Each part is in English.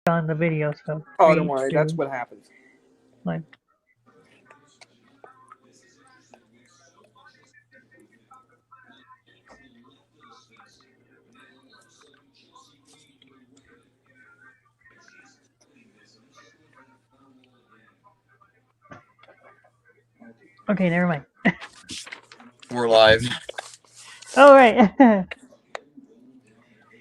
on the video, so Oh, don't worry. That's what happens. Like, okay, never mind. We're live. All right.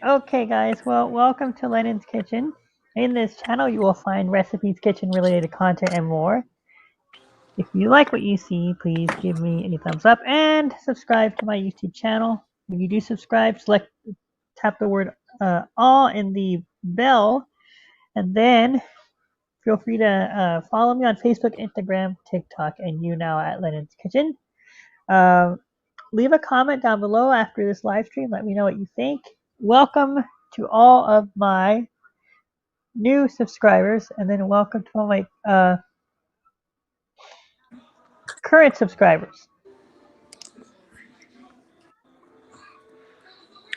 Okay, guys. Well, welcome to Lennon's Kitchen. In this channel, you will find recipes, kitchen-related content, and more. If you like what you see, please give me a thumbs up and subscribe to my YouTube channel. When you do subscribe, tap the word all in the bell, and then feel free to follow me on Facebook, Instagram, TikTok, and YouNow at Lennon's Kitchen. Leave a comment down below after this live stream. Let me know what you think. Welcome to all of my new subscribers, and then welcome to all my current subscribers.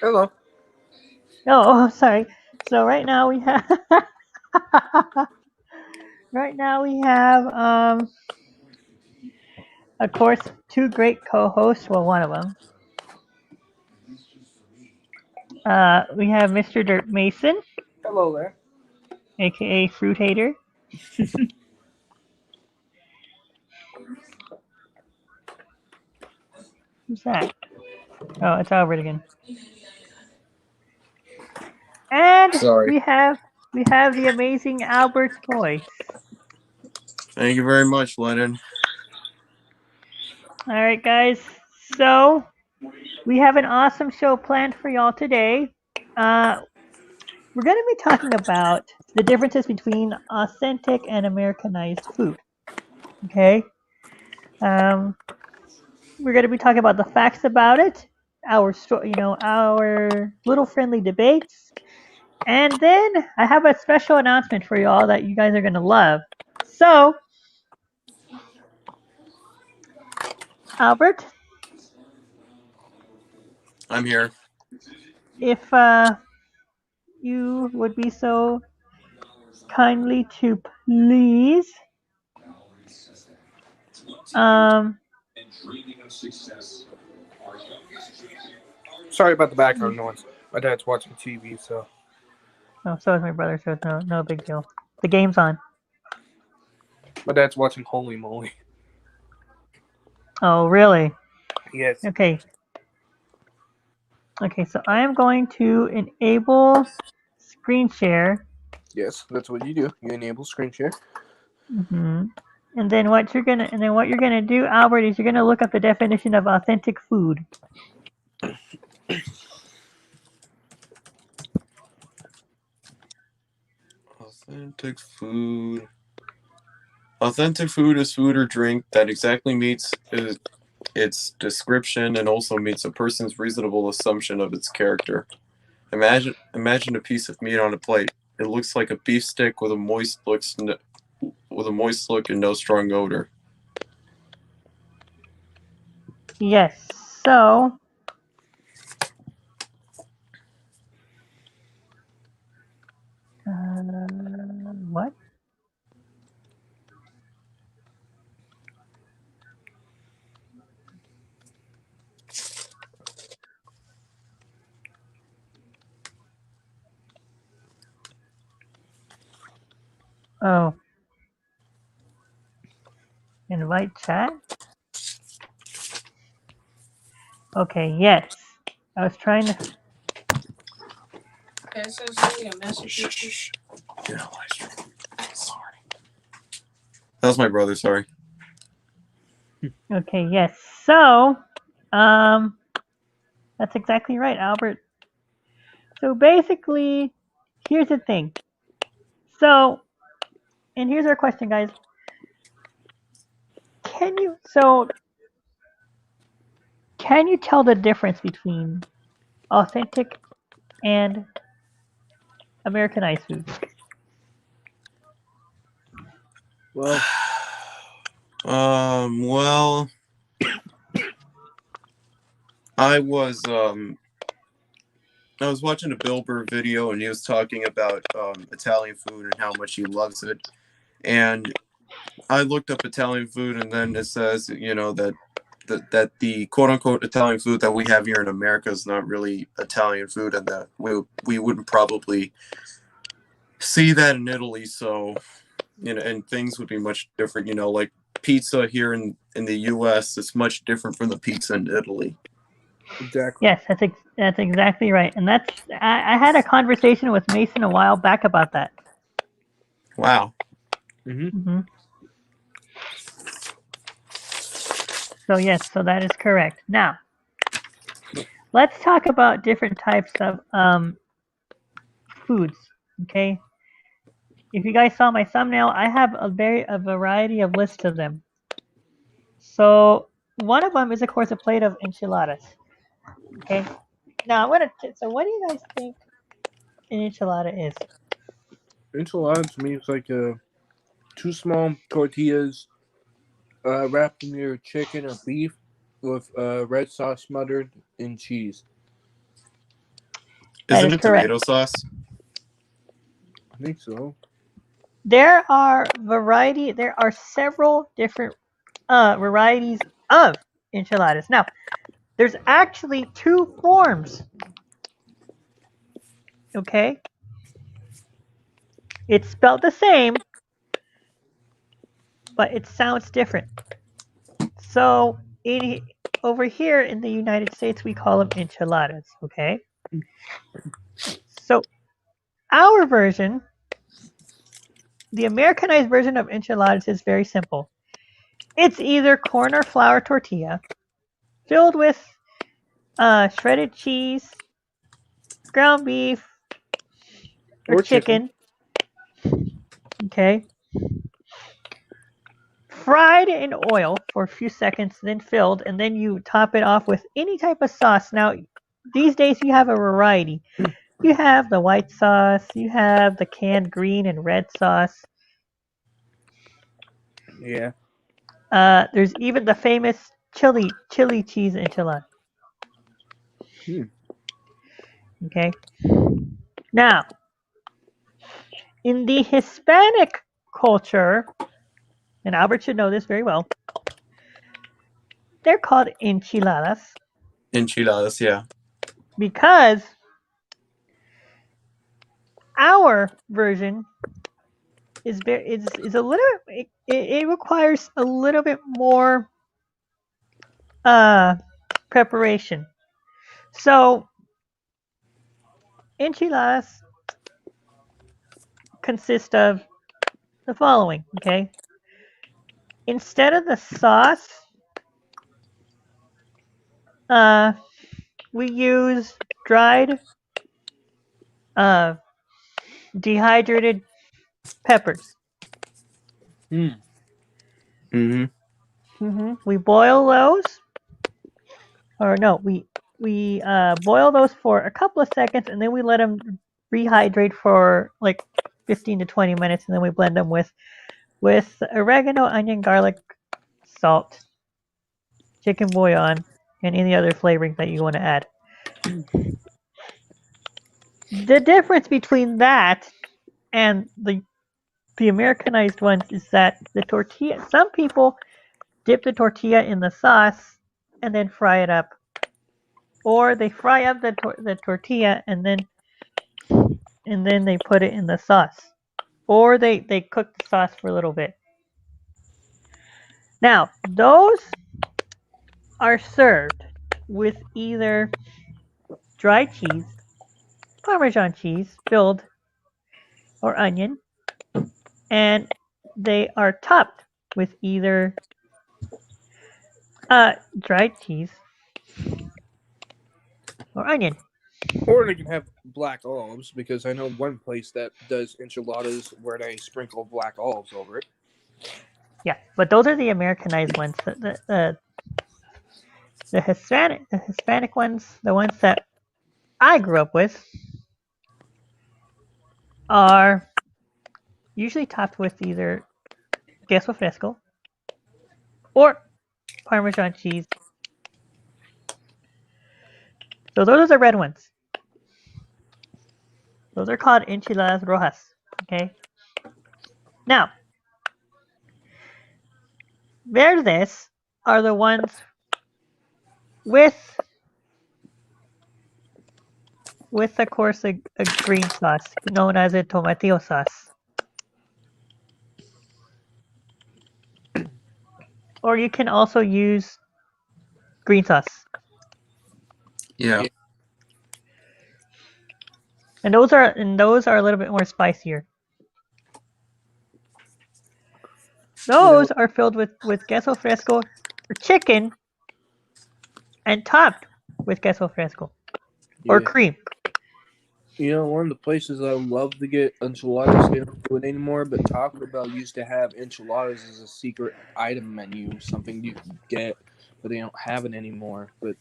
Hello. Oh, sorry. So right now we have of course, two great co-hosts. Well, one of them. We have Mr. Dirt Mason. Hello there. AKA Fruit Hater. Who's that? Oh, it's Albert again. And Sorry. we have the amazing Albert's voice. Thank you very much, Lennon. All right, guys. So we have an awesome show planned for y'all today. We're going to be talking about the differences between authentic and Americanized food. Okay. We're going to be talking about the facts about it, our little friendly debates, and then I have a special announcement for y'all that you guys are going to love. So, Albert, I'm here. if you would be so kindly to please Sorry about the background noise. My dad's watching TV, so. Oh, so is my brother, so it's no big deal. The game's on. My dad's watching Holy Moly. Oh, really? Yes. Okay. Okay, so I am going to enable screen share. Yes, that's what you do. You enable screen share. Mm-hmm. And then what you're gonna do, Albert, is you're gonna look up the definition of authentic food. Authentic food. Authentic food is food or drink that exactly meets its description and also meets a person's reasonable assumption of its character. Imagine a piece of meat on a plate. It looks like a beef stick with a moist look and no strong odor. Yes. So what? Oh. Invite chat? Okay, yes. I was trying to... Okay, so send me a message. Shh. Yeah, live stream. Sorry. That was my brother, sorry. Okay, yes. So, that's exactly right, Albert. So basically, here's the thing. So, and here's our question, guys. Can you tell the difference between authentic and Americanized food? Well, Well, I was I was watching a Bill Burr video, and he was talking about Italian food and how much he loves it. And I looked up Italian food, and then it says, that the quote unquote Italian food that we have here in America is not really Italian food, and that we wouldn't probably see that in Italy. So, and things would be much different. Like pizza here in the U.S. is much different from the pizza in Italy. Exactly. Yes, that's exactly right. And I had a conversation with Mason a while back about that. Wow. Mm-hmm. So yes, so that is correct. Now, let's talk about different types of foods. Okay. If you guys saw my thumbnail, I have a variety of lists of them. So one of them is, of course, a plate of enchiladas. Okay. Now so what do you guys think an enchilada is? Enchilada to me is like two small tortillas wrapped in either chicken or beef with red sauce smothered in cheese. That Isn't is it correct. tomato sauce? I think so. There are several different varieties of enchiladas. Now, there's actually two forms. Okay? It's spelled the same, but it sounds different. So, over here in the United States, we call them enchiladas. Okay? So, our version, the Americanized version of enchiladas, is very simple. It's either corn or flour tortilla filled with shredded cheese, ground beef, or chicken. Okay. Fried in oil for a few seconds, then filled, and then you top it off with any type of sauce. Now, these days you have a variety. You have the white sauce, you have the canned green and red sauce. Yeah. There's even the famous chili cheese enchilada. Okay. Now, in the Hispanic culture, and Albert should know this very well, they're called enchiladas. Enchiladas, yeah. Because our version is a little, it requires a little bit more preparation. So enchiladas consist of the following. Okay, instead of the sauce, we use dried dehydrated peppers. Mm-hmm. We boil those, or no, we boil those for a couple of seconds, and then we let them rehydrate for like 15 to 20 minutes, and then we blend them with oregano, onion, garlic, salt, chicken bouillon, and any other flavoring that you want to add. The difference between that and the Americanized ones is that the tortilla, some people dip the tortilla in the sauce and then fry it up, or they fry up the tortilla and then they put it in the sauce, or they cook the sauce for a little bit. Now, those are served with either dry cheese, Parmesan cheese filled, or onion, and they are topped with either dried cheese or onion. Or they can have black olives, because I know one place that does enchiladas where they sprinkle black olives over it. Yeah, but those are the Americanized ones. The Hispanic ones, the ones that I grew up with, are usually topped with either queso fresco or Parmesan cheese. So those are the red ones. Those are called enchiladas rojas. Okay. Now, verdes are the ones with of course, a green sauce known as a tomatillo sauce. Or you can also use green sauce. Yeah. And those are a little bit more spicier. Those are filled with queso fresco or chicken and topped with queso fresco or cream. One of the places I love to get enchiladas, they don't do it anymore, but Taco Bell used to have enchiladas as a secret item menu, something you could get, but they don't have it anymore. But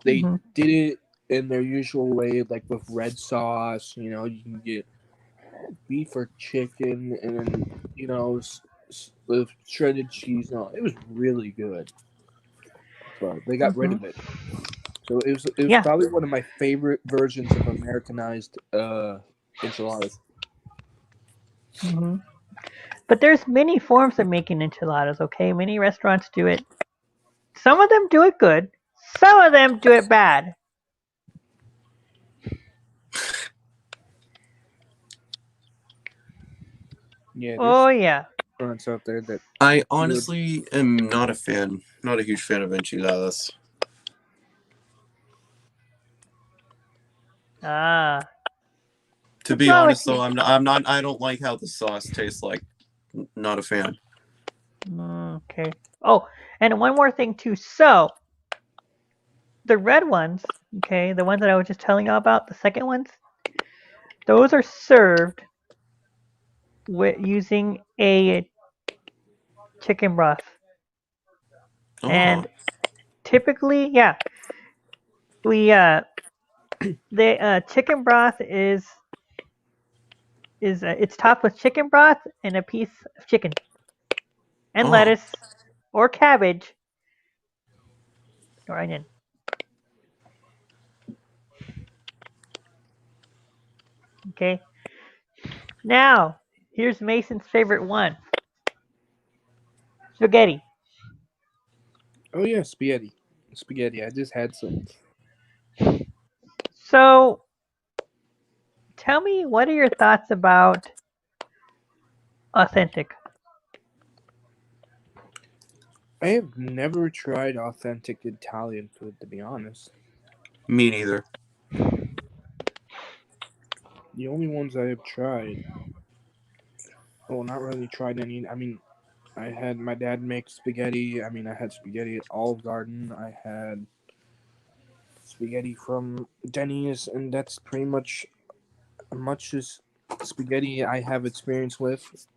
they did it in their usual way, like with red sauce. You can get beef or chicken, and with shredded cheese. No, it was really good, but they got rid of it. So it was probably one of my favorite versions of Americanized enchiladas. But there's many forms of making enchiladas. Okay, many restaurants do it. Some of them do it good. Some of them do it bad. Yeah. Oh yeah. Restaurants out there that I honestly am not a fan. Not a huge fan of enchiladas. Ah. To be honest, though, I'm not. I don't like how the sauce tastes like. Not a fan. Okay. Oh, and one more thing too. So the red ones, okay, the ones that I was just telling you about, the second ones, those are served with using a chicken broth. Oh. And typically, we the chicken broth is it's topped with chicken broth and a piece of chicken and lettuce or cabbage or onion. Okay. Now, here's Mason's favorite one. Spaghetti. Oh yeah, spaghetti. I just had some. So, tell me, what are your thoughts about authentic? I have never tried authentic Italian food, to be honest. Me neither. The only ones I have tried, not really tried any. I mean, I had my dad make spaghetti. I mean, I had spaghetti at Olive Garden. I had spaghetti from Denny's, and that's pretty much as spaghetti I have experience with,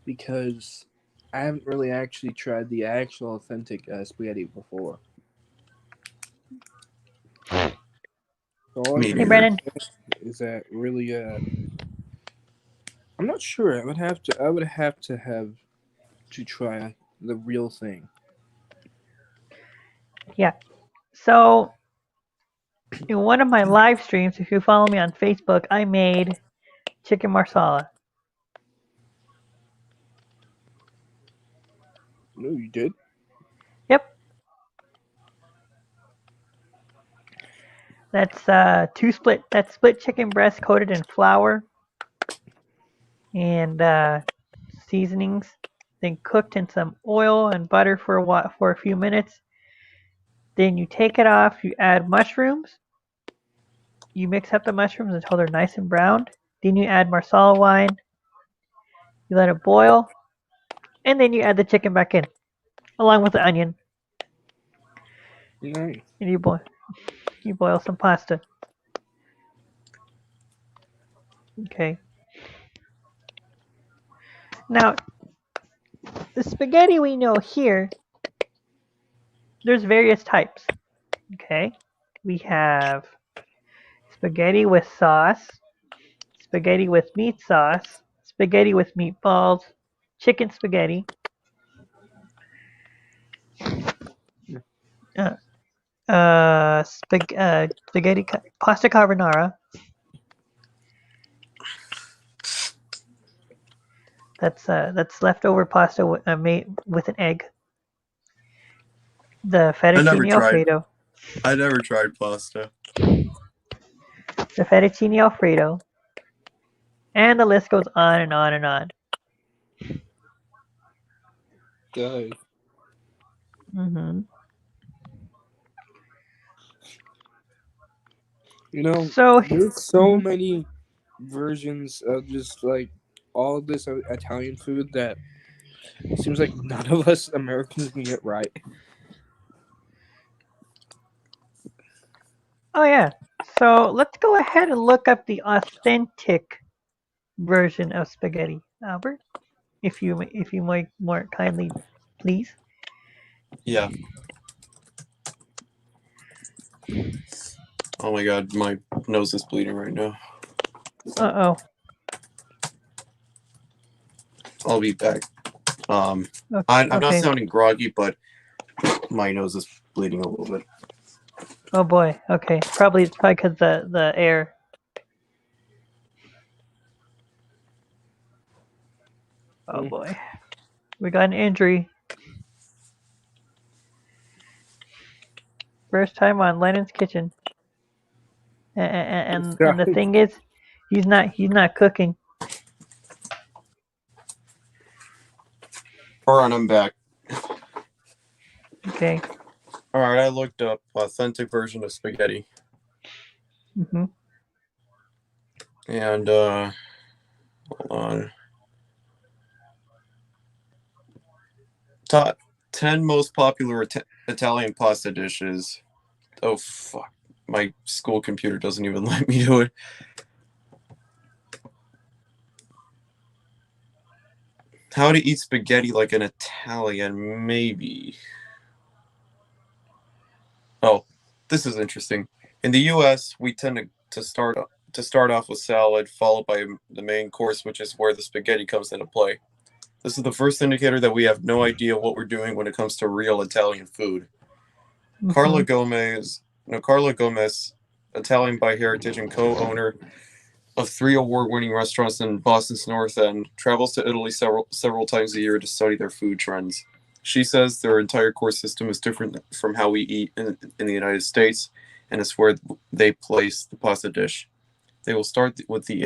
because I haven't really actually tried the actual authentic spaghetti before. So Me Hey, Brandon. is that really I'm not sure. I would have to have to try the real thing. Yeah. So, in one of my live streams, if you follow me on Facebook, I made chicken marsala. No, you did? Yep. That's split chicken breast coated in flour and seasonings, then cooked in some oil and butter for a few minutes. Then you take it off, you add mushrooms. You mix up the mushrooms until they're nice and browned. Then you add marsala wine. You let it boil, and then you add the chicken back in, along with the onion. Nice. And you boil some pasta. Okay. Now, the spaghetti we know here, there's various types. Okay. We have spaghetti with sauce, spaghetti with meat sauce, spaghetti with meatballs, chicken spaghetti, spaghetti pasta carbonara, That's leftover pasta made with an egg. The I never fettuccine tried. alfredo. I never tried pasta. The fettuccine alfredo. And the list goes on and on and on. Good. Hmm You know, So, there's so mhm. many versions of just like all this Italian food that it seems like none of us Americans can get right. Oh yeah. So let's go ahead and look up the authentic version of spaghetti, Albert. If you might more kindly, please. Yeah. Oh my god, my nose is bleeding right now. Uh I'll be back. oh. I'm not Okay. sounding groggy, but my nose is bleeding a little bit. Oh boy. Okay. Probably it's probably because the air. Oh Mm. boy. We got an injury. First time on Lennon's kitchen. And the thing is, he's not cooking. Alright, I'm back. Okay. Alright, I looked up authentic version of spaghetti. hmm And, hold on. Top 10 most popular Italian pasta dishes. Oh, fuck. My school computer doesn't even let me do it. How to eat spaghetti like an Italian, maybe. Oh, this is interesting. In the U.S., we tend to start off with salad, followed by the main course, which is where the spaghetti comes into play. This is the first indicator that we have no idea what we're doing when it comes to real Italian food. Carla Gomez, Italian by heritage and co-owner of 3 award-winning restaurants in Boston's North End, travels to Italy several times a year to study their food trends. She says their entire course system is different from how we eat in the United States, and it's where they place the pasta dish. They will start with the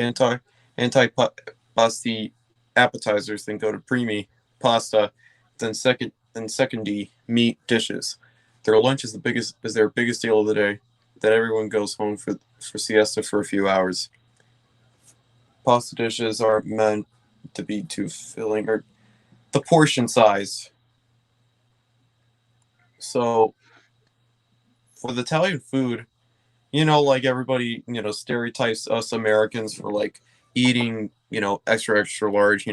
antipasti appetizers, then go to primi pasta, then secondi meat dishes. Their lunch is their biggest deal of the day. Then everyone goes home for siesta for a few hours. Pasta dishes aren't meant to be too filling, or the portion size. So for the Italian food, like everybody, stereotypes us Americans for like eating, extra, extra large,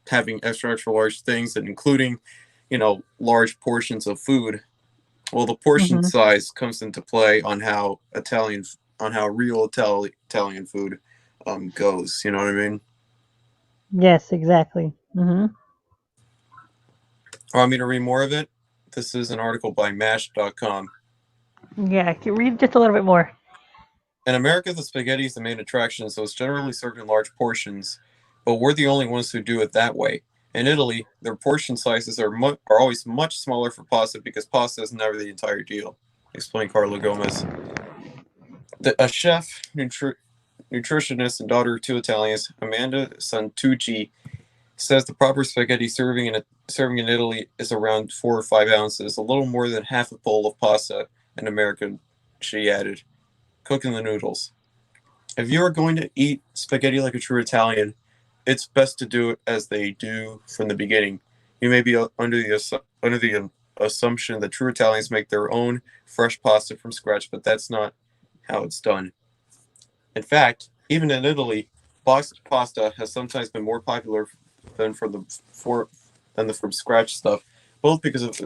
having extra, extra large things and including, large portions of food. Well, the portion hmm size comes into play on how real Italian food goes. You know what I mean? Yes, exactly. Want me to read more of it? This is an article by Mash.com. Yeah, can you read just a little bit more. In America, the spaghetti is the main attraction, so it's generally served in large portions, but we're the only ones who do it that way. In Italy, their portion sizes are always much smaller for pasta because pasta is never the entire deal, explained Carla Gomez. A chef, nutritionist, and daughter of 2 Italians, Amanda Santucci, says the proper spaghetti serving in Italy is around 4 or 5 ounces, a little more than half a bowl of pasta in America, she added. Cooking the noodles. If you are going to eat spaghetti like a true Italian, it's best to do it as they do from the beginning. You may be under the assumption that true Italians make their own fresh pasta from scratch, but that's not how it's done. In fact, even in Italy, boxed pasta has sometimes been more popular than the from scratch stuff, both because of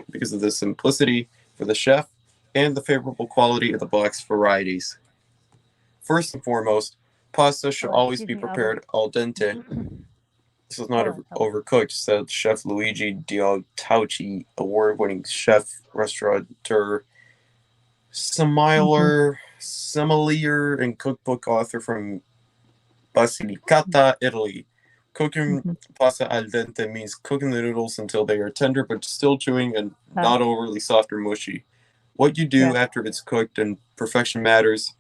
the simplicity for the chef and the favorable quality of the boxed varieties. First and foremost, pasta should always Excuse be me, Albert. prepared al dente. This is not Hold on. overcooked, said Chef Luigi Tauci, award-winning chef, restaurateur, sommelier, and cookbook author from Basilicata, Italy. Cooking pasta al dente means cooking the noodles until they are tender but still chewing and not overly soft or mushy. What you do after it's cooked and perfection matters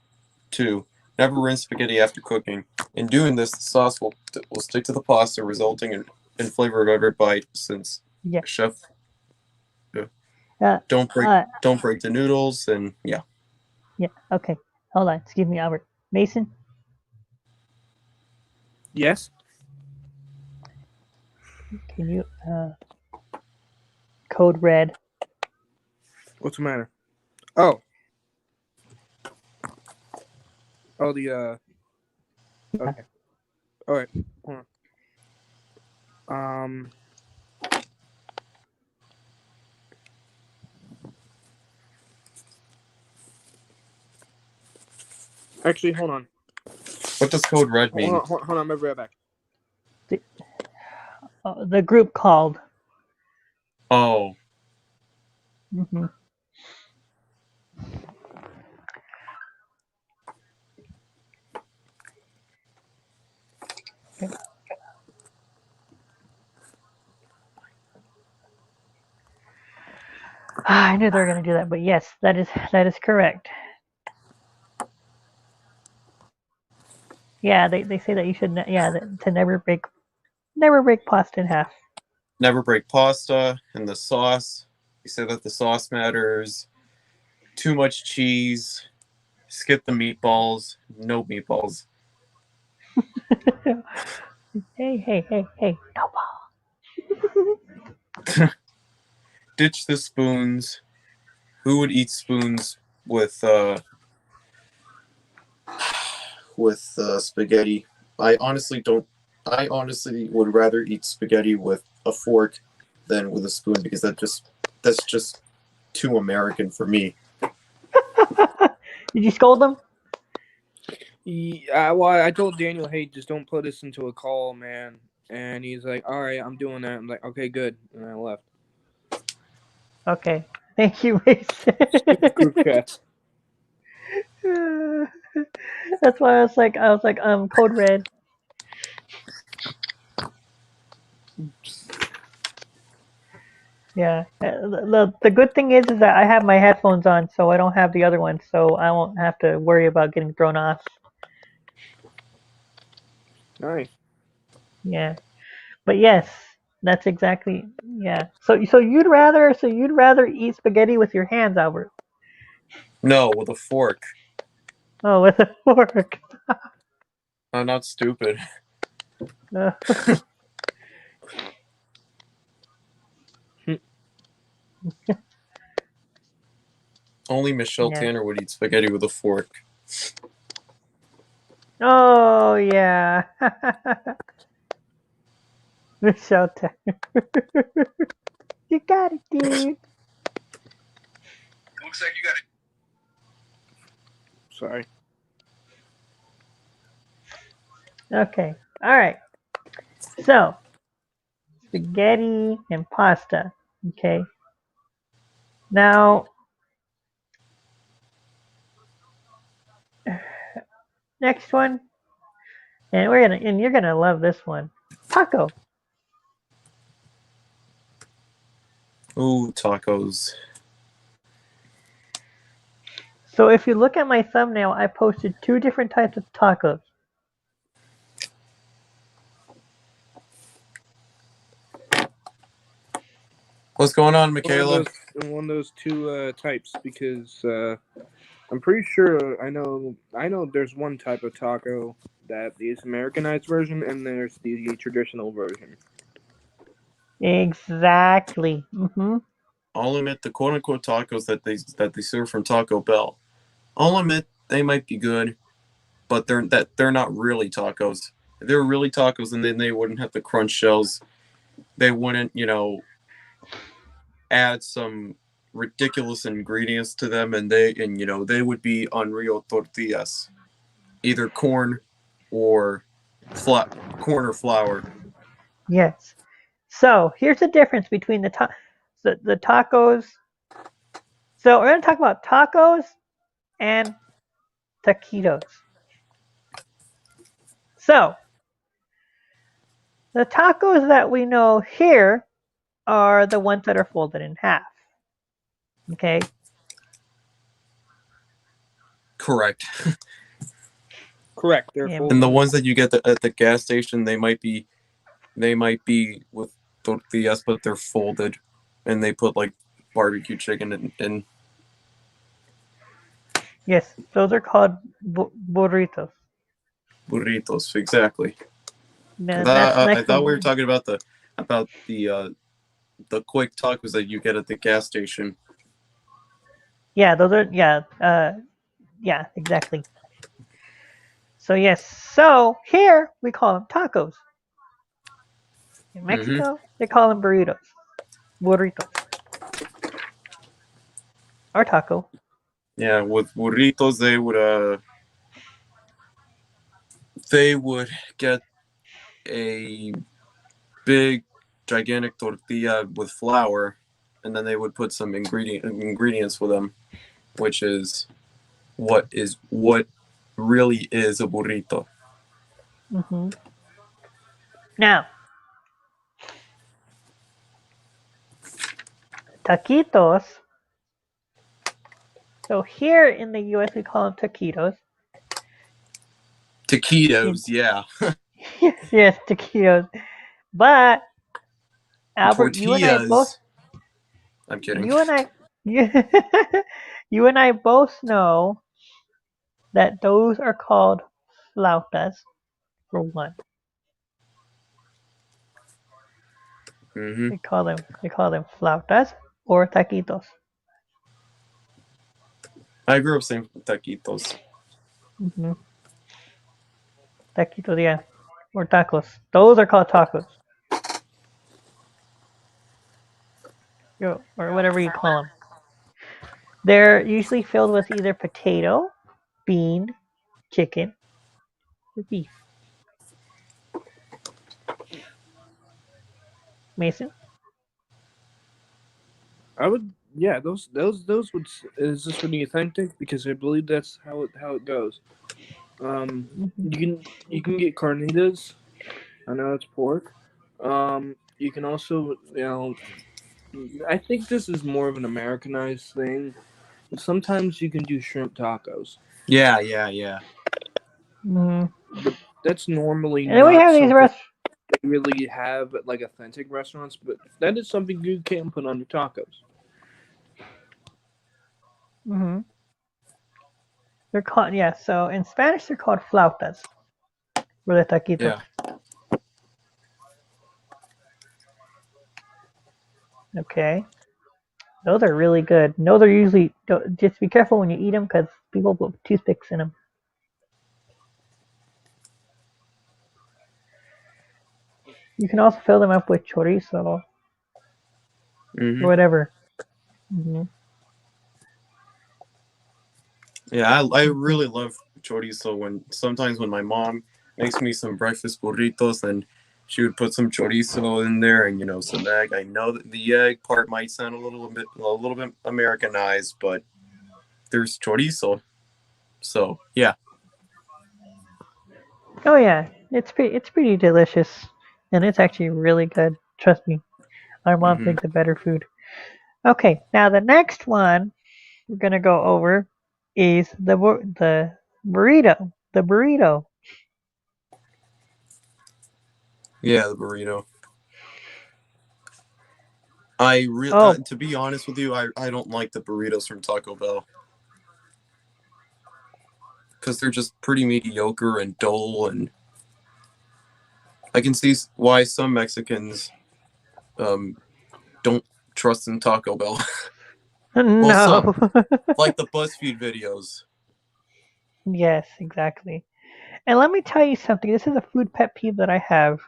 too. Never rinse spaghetti after cooking. In doing this, the sauce will stick to the pasta, resulting in flavor of every bite. Since chef don't break the noodles, and Yeah. Okay. Hold on. Excuse me, Albert. Mason. Yes. Can you code red? What's the matter? Oh. Oh, the okay. All right. Hold on. Actually, hold on. What does code red mean? Hold on, I'll be right back. The group called. Oh. Mm-hmm. Okay. I knew they were going to do that, but yes, that is correct. Yeah, they say that you should to never break pasta in half. Never break pasta and the sauce. You say that the sauce matters. Too much cheese. Skip the meatballs. No meatballs. Hey, no ball. Ditch the spoons. Who would eat spoons with spaghetti? I honestly would rather eat spaghetti with a fork than with a spoon, because that's just too American for me. Did you scold them? Yeah, well, I told Daniel, hey, just don't put us into a call, man. And he's like, all right, I'm doing that. I'm like, okay, good. And I left. Okay. Thank you, Mason. Group chat. That's why I was like, code red. Yeah. The good thing is that I have my headphones on, so I don't have the other one, so I won't have to worry about getting thrown off. Nice. Yeah. But yes, that's exactly So you'd rather eat spaghetti with your hands, Albert? No, with a fork. Oh, with a fork. I'm not stupid. Only Michelle Tanner would eat spaghetti with a fork. Oh yeah. Michelle Tanner. You got it, dude. Looks like you got it. Sorry. Okay. All right. So, spaghetti and pasta. Okay. Now, next one, and you're gonna love this one. Taco. Ooh, tacos. So if you look at my thumbnail, I posted 2 different types of tacos. What's going on, Michaela? One of those 2 types, because I'm pretty sure I know there's one type of taco that is Americanized version, and there's the traditional version. Exactly. Mm-hmm. I'll admit the quote-unquote tacos that they serve from Taco Bell. I'll admit they might be good, but they're not really tacos. If they were really tacos, and then they wouldn't have the crunch shells. They wouldn't, add some ridiculous ingredients to them, and they would be unreal tortillas, either corn or flour. Yes. So here's the difference between the tacos. So we're gonna talk about tacos and taquitos. So The tacos that we know here are the ones that are folded in half. Okay. Correct. Correct. They're Yeah. full. And the ones that you get at the gas station, they might be with tortillas, but they're folded, and they put like barbecue chicken in. Yes, those are called burritos. Burritos, exactly. That's I next thought we were from. talking about the quick tacos that you get at the gas station. Yeah, those are yeah, exactly. So yes, so here we call them tacos. In Mexico, they call them burritos, or taco. Yeah, with burritos they would get a big gigantic tortilla with flour, and then they would put some ingredients with them, which is what really is a burrito. Hmm. Now, taquitos. So here in the U.S. we call them taquitos. Taquitos, yeah. Yes, taquitos. But Albert, Tortillas. I'm kidding. you and I, you and I both know that those are called flautas for one. Mm-hmm. They call them flautas or taquitos. I grew up saying taquitos. Hmm. Taquitos, yeah, or tacos. Those are called tacos. Or whatever you call them. They're usually filled with either potato, bean, chicken, or beef. Mason? I would. Yeah, those would. Is this really authentic? Because I believe that's how it goes. Hmm. You can get carnitas. I know it's pork. You can also, I think this is more of an Americanized thing. Sometimes you can do shrimp tacos, Yeah. Hmm. but that's normally And then we not have these something rest. they really have at like authentic restaurants. But that is something you can put on your tacos. Hmm. They're called, yeah. So in Spanish they're called flautas, or the taquitos. Yeah. Okay, those are really good. Those are usually just be careful when you eat them because people put toothpicks in them. You can also fill them up with chorizo or Mm-hmm. whatever. Hmm. Yeah, I really love chorizo when my mom makes me some breakfast burritos, and she would put some chorizo in there and some egg. I know that the egg part might sound a little bit Americanized, but there's chorizo. So yeah. Oh yeah, it's pretty delicious, and it's actually really good. Trust me, our moms Mm-hmm. make the better food. Okay, now the next one we're gonna go over is the burrito. The burrito. Yeah, the burrito. Oh, To be honest with you, I don't like the burritos from Taco Bell because they're just pretty mediocre and dull, and I can see why some Mexicans um don't trust in Taco Bell. Well, some no. like the BuzzFeed videos. Yes, exactly. And let me tell you something. This is a food pet peeve that I have.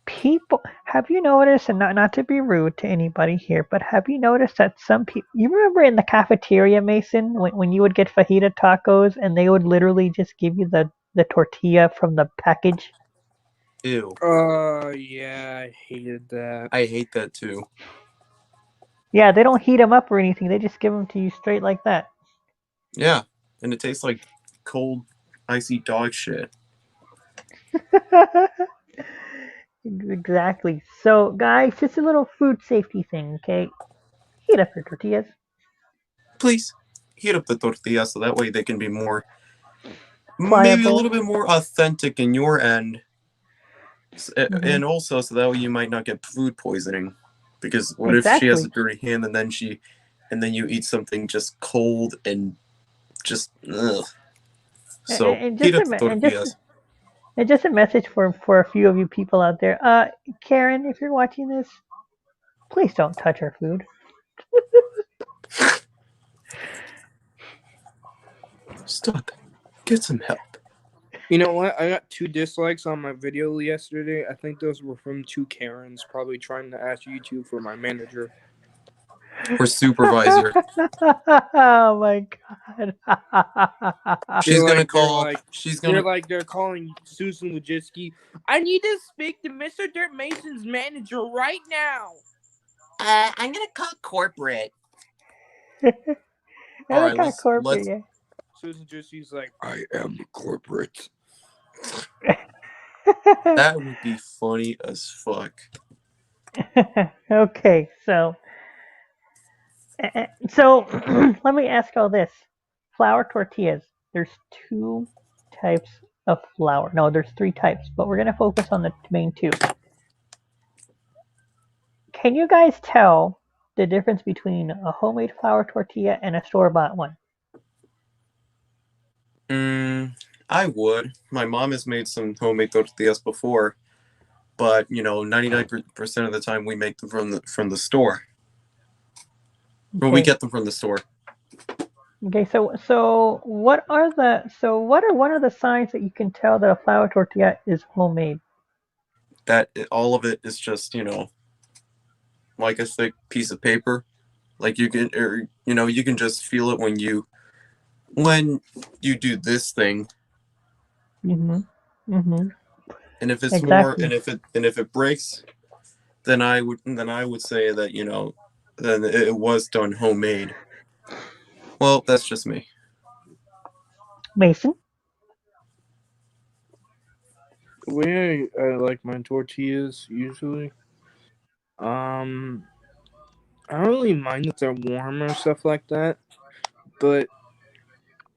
People, have you noticed, and not to be rude to anybody here, but have you noticed that some people, you remember in the cafeteria, Mason, when you would get fajita tacos and they would literally just give you the tortilla from the package? Ew. Yeah, I hated that. I hate that too. Yeah, they don't heat them up or anything. They just give them to you straight like that. Yeah, and it tastes like cold, icy dog shit. Exactly. So, guys, just a little food safety thing, okay? Heat up your tortillas. Please heat up the tortilla so that way they can be more, maybe a Pliable. little bit more authentic in your end. Hmm. And also so that way you might not get food poisoning. Because what if she has a Exactly. dirty hand and then you eat something just cold and just ugh. And, So heat up the tortillas. and just a message for a few of you people out there. Karen, if you're watching this, please don't touch our food. Stop it. Get some help. You know what? I got 2 dislikes on my video yesterday. I think those were from 2 Karens, probably trying to ask YouTube for my manager. Or supervisor. Oh my god. She's gonna call. She's gonna. They're calling Susan Wojcicki. I need to speak to Mr. Dirt Mason's manager right now. I'm gonna call corporate. And All they right, got corporate, let's. yeah. Susan Wojcicki's like, I am the corporate. That would be funny as fuck. Okay, so let me ask all this. Flour tortillas. There's 2 types of flour. No, there's 3 types, but we're gonna focus on the main 2. Can you guys tell the difference between a homemade flour tortilla and a store-bought one? I would. My mom has made some homemade tortillas before, but 99% of the time we make them from the store. Well, we Okay. get them from the store. Okay, so what are one of the signs that you can tell that a flour tortilla is homemade? That all of it is just like a thick piece of paper. Like you can, you can just feel it when you do this thing. Mhm. Mhm. And if it's more, Exactly. and if it breaks, then I would say that then it was done homemade. Well, that's just me. Mason. The way I like my tortillas usually, I don't really mind if they're warm or stuff like that, but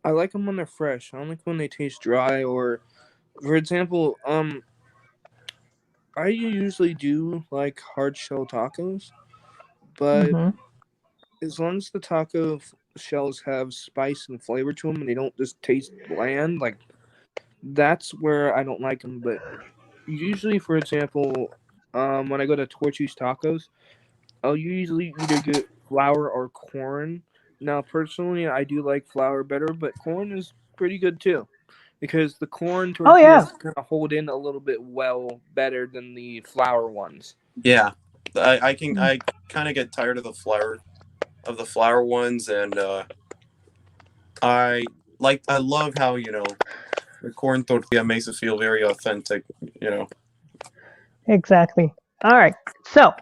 I like them when they're fresh. I don't like when they taste dry or, for example, I usually do like hard shell tacos, but Mhm. as long as the taco shells have spice and flavor to them and they don't just taste bland, like that's where I don't like them. But usually, for example, when I go to Torchy's Tacos, I'll usually either get flour or corn. Now, personally, I do like flour better, but corn is pretty good too. Because the corn Oh yeah. tortillas kind of hold in a little bit better than the flour ones. Yeah, I Mm. kind of get tired of the flour ones, and I love how the corn tortilla makes it feel very authentic. Exactly. All right. So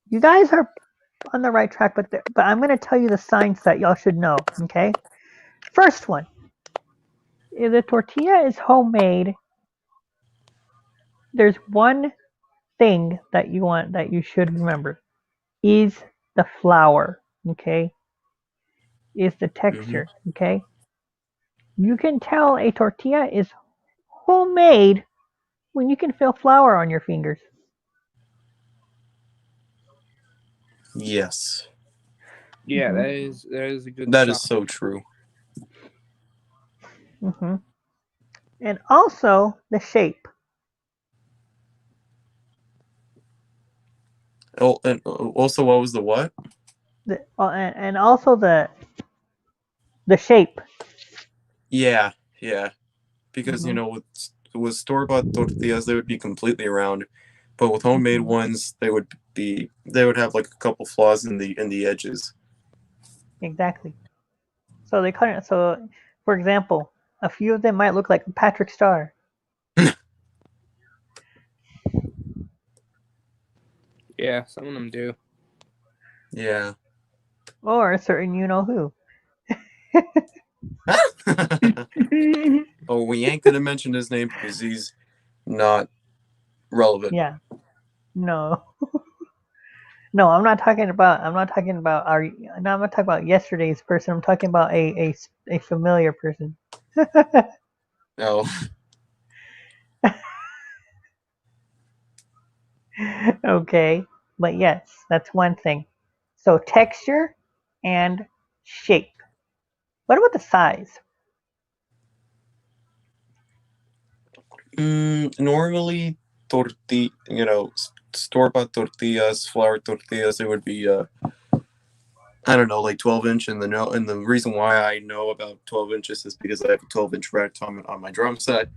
you guys are on the right track, but I'm going to tell you the signs that y'all should know. Okay. First one: if the tortilla is homemade, there's one thing that you should remember is the flour. Okay. Is the Mm-hmm. texture. Okay. You can tell a tortilla is homemade when you can feel flour on your fingers. Yes, Yeah, Hmm. that is a good that sign. is so true. Hmm. And also the shape. Oh, and also, what was the what? And also the shape. Yeah, yeah. Because Hmm. with store bought tortillas, they would be completely round, but with homemade Hmm. ones, they would have like a couple flaws in the edges. Exactly. So they kind of so, for example, a few of them might look like Patrick Star Yeah, some of them do. Yeah. or a certain you know who. Oh, we ain't gonna mention his name because he's not relevant. Yeah. No. No, I'm not talking about yesterday's person. I'm talking about a familiar person. No. Okay. But yes, that's one thing. So texture and shape. What about the size? Normally, store-bought tortillas, flour tortillas, it would be I don't know, like 12-inch. And the reason why I know about 12 inches is because I have a 12-inch rack on my drum set.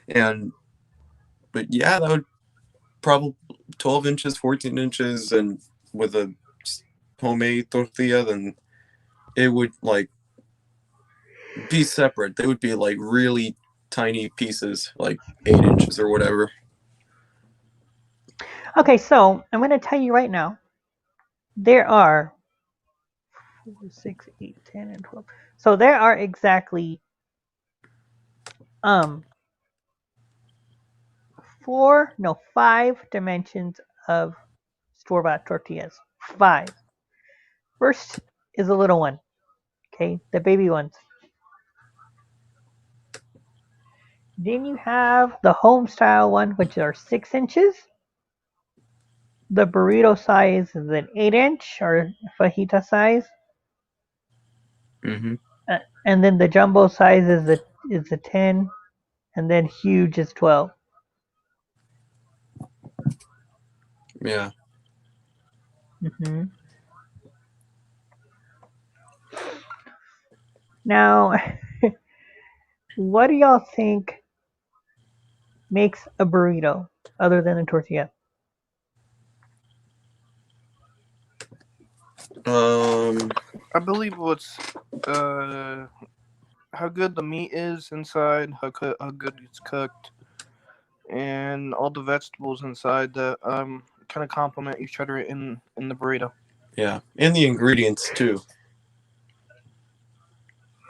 But yeah, that would probably 12 inches, 14 inches, and with a homemade tortilla, then it would like be separate. They would be like really tiny pieces, like 8 inches or whatever. Okay, so I'm going to tell you right now, there are 4, 6, 8, 10, and 12. So there are exactly 5 dimensions of store-bought tortillas. 5. First is a little one, okay, the baby ones. Then you have the home style one, which are 6 inches. The burrito size is an 8-inch or fajita size. Mm-hmm. And then the jumbo size is a 10, and then huge is 12. Yeah. Mm-hmm. Now, what do y'all think makes a burrito other than a tortilla? I believe what's how good the meat is inside, how good it's cooked, and all the vegetables inside that kind of complement each other in the burrito. Yeah, and the ingredients too,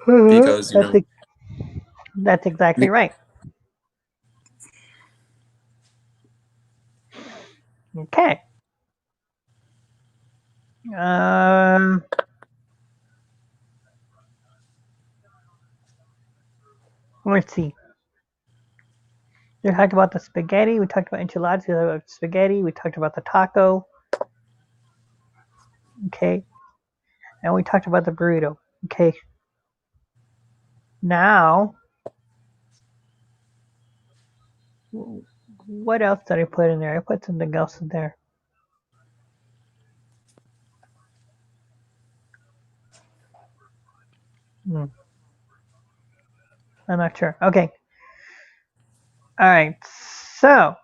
because That's exactly right. Okay. Let's see. We talked about the spaghetti. We talked about enchiladas. We talked about spaghetti. We talked about the taco. Okay. And we talked about the burrito. Okay. Now, what else did I put in there? I put something else in there. I'm not sure. Okay. All right. So,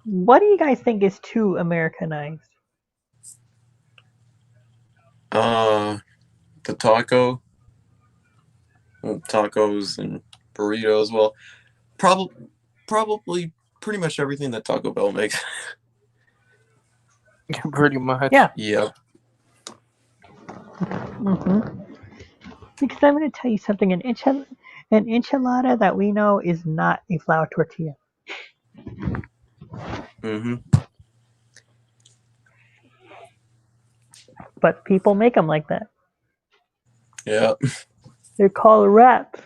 what do you guys think is too Americanized? the tacos and burritos. Well, probably pretty much everything that Taco Bell makes. Pretty much. Yeah. Yep. Mm-hmm. Because I'm going to tell you something. An enchilada that we know is not a flour tortilla. Mm-hmm. But people make them like that. Yeah. They're called wraps.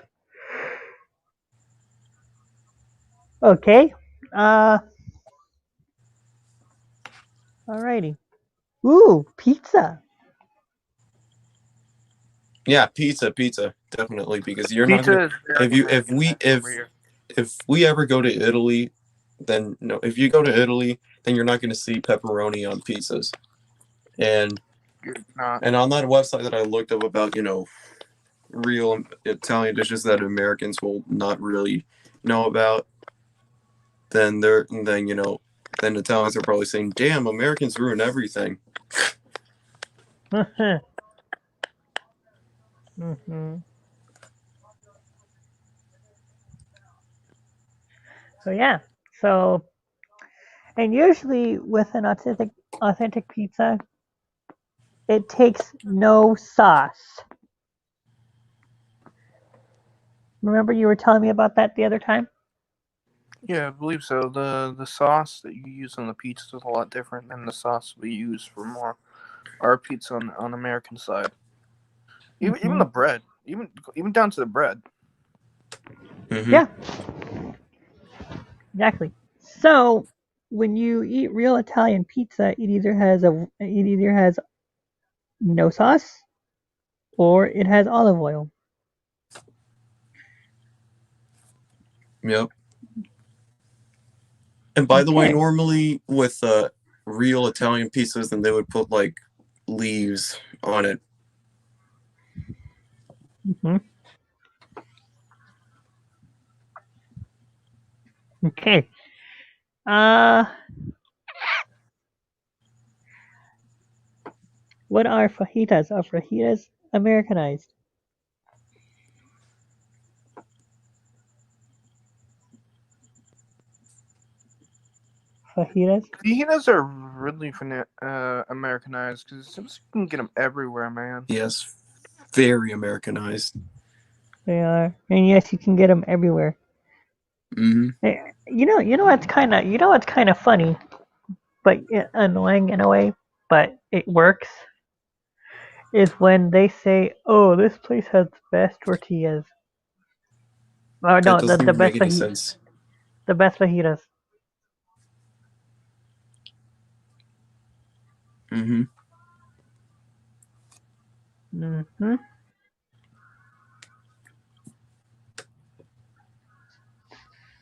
Okay. Alrighty. Ooh, pizza. Yeah, pizza, definitely, because you're not Pizza gonna is very Americanized over here. if we ever go to Italy, then no. If you go to Italy, then you're not gonna see pepperoni on pizzas, and You're not. on that website that I looked up about real Italian dishes that Americans will not really know about, then then Italians are probably saying, "Damn, Americans ruin everything." Mm-hmm. So yeah. So, and usually with an authentic pizza, it takes no sauce. Remember you were telling me about that the other time? Yeah, I believe so. The sauce that you use on the pizza is a lot different than the sauce we use for our pizza on American side. Even the bread, even down to the bread. Mm-hmm. Yeah, exactly. So when you eat real Italian pizza, it either has no sauce or it has olive oil. Yep. And by the way, Okay. normally with real Italian pizzas, then they would put like leaves on it. hmm Okay. Uh, what are fajitas? Are fajitas Americanized? Fajitas? Fajitas are really Americanized because you can get them everywhere, man. Yes, very Americanized. They are, and yes, you can get them everywhere. Mm-hmm. You know what's kind of funny, but annoying in a way, but it works. Is when they say, "Oh, this place has the best tortillas." Or That no, doesn't even make any sense. the best fajitas. Mm-hmm. hmm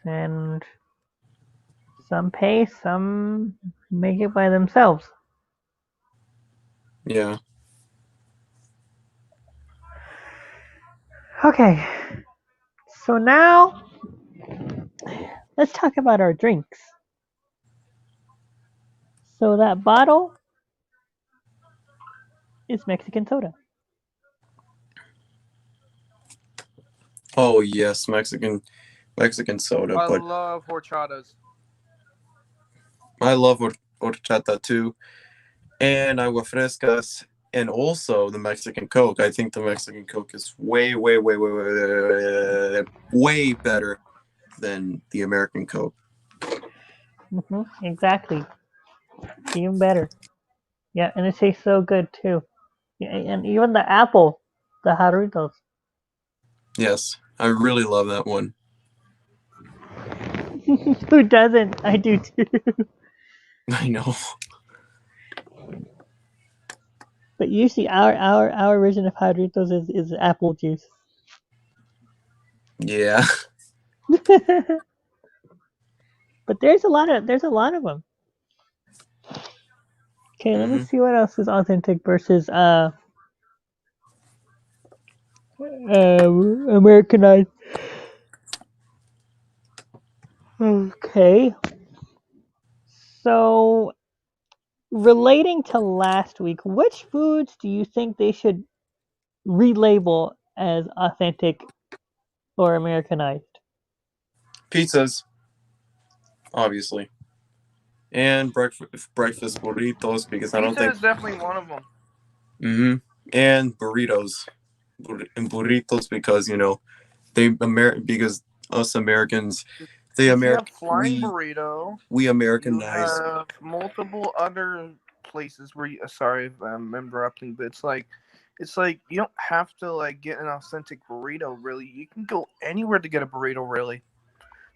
And some pay, some make it by themselves. Yeah. Okay, so now let's talk about our drinks. So that bottle is Mexican soda. Oh yes, Mexican soda, I but love horchatas. I love horchata too, and agua frescas, and also the Mexican Coke. I think the Mexican Coke is way, way, way, way, way, way better than the American Coke. Exactly, even better. Yeah, and it tastes so good too. Yeah, and even the apple, the jarritos. Yes, I really love that one. Who doesn't? I do too. I know. But usually our version of jarritos is apple juice. Yeah. But there's a lot of them. Okay, let me Mm-hmm. see what else is authentic versus Americanized. Okay, so relating to last week, which foods do you think they should relabel as authentic or Americanized? Pizzas, obviously, and breakfast burritos because I don't Pizza think. is definitely one of them. Mm-hmm. And burritos, and burritos because because us Americans, Because you have flying we burrito, you Americanize. have multiple other places where you. Sorry if I'm interrupting, but it's like you don't have to like get an authentic burrito. Really, you can go anywhere to get a burrito. Really,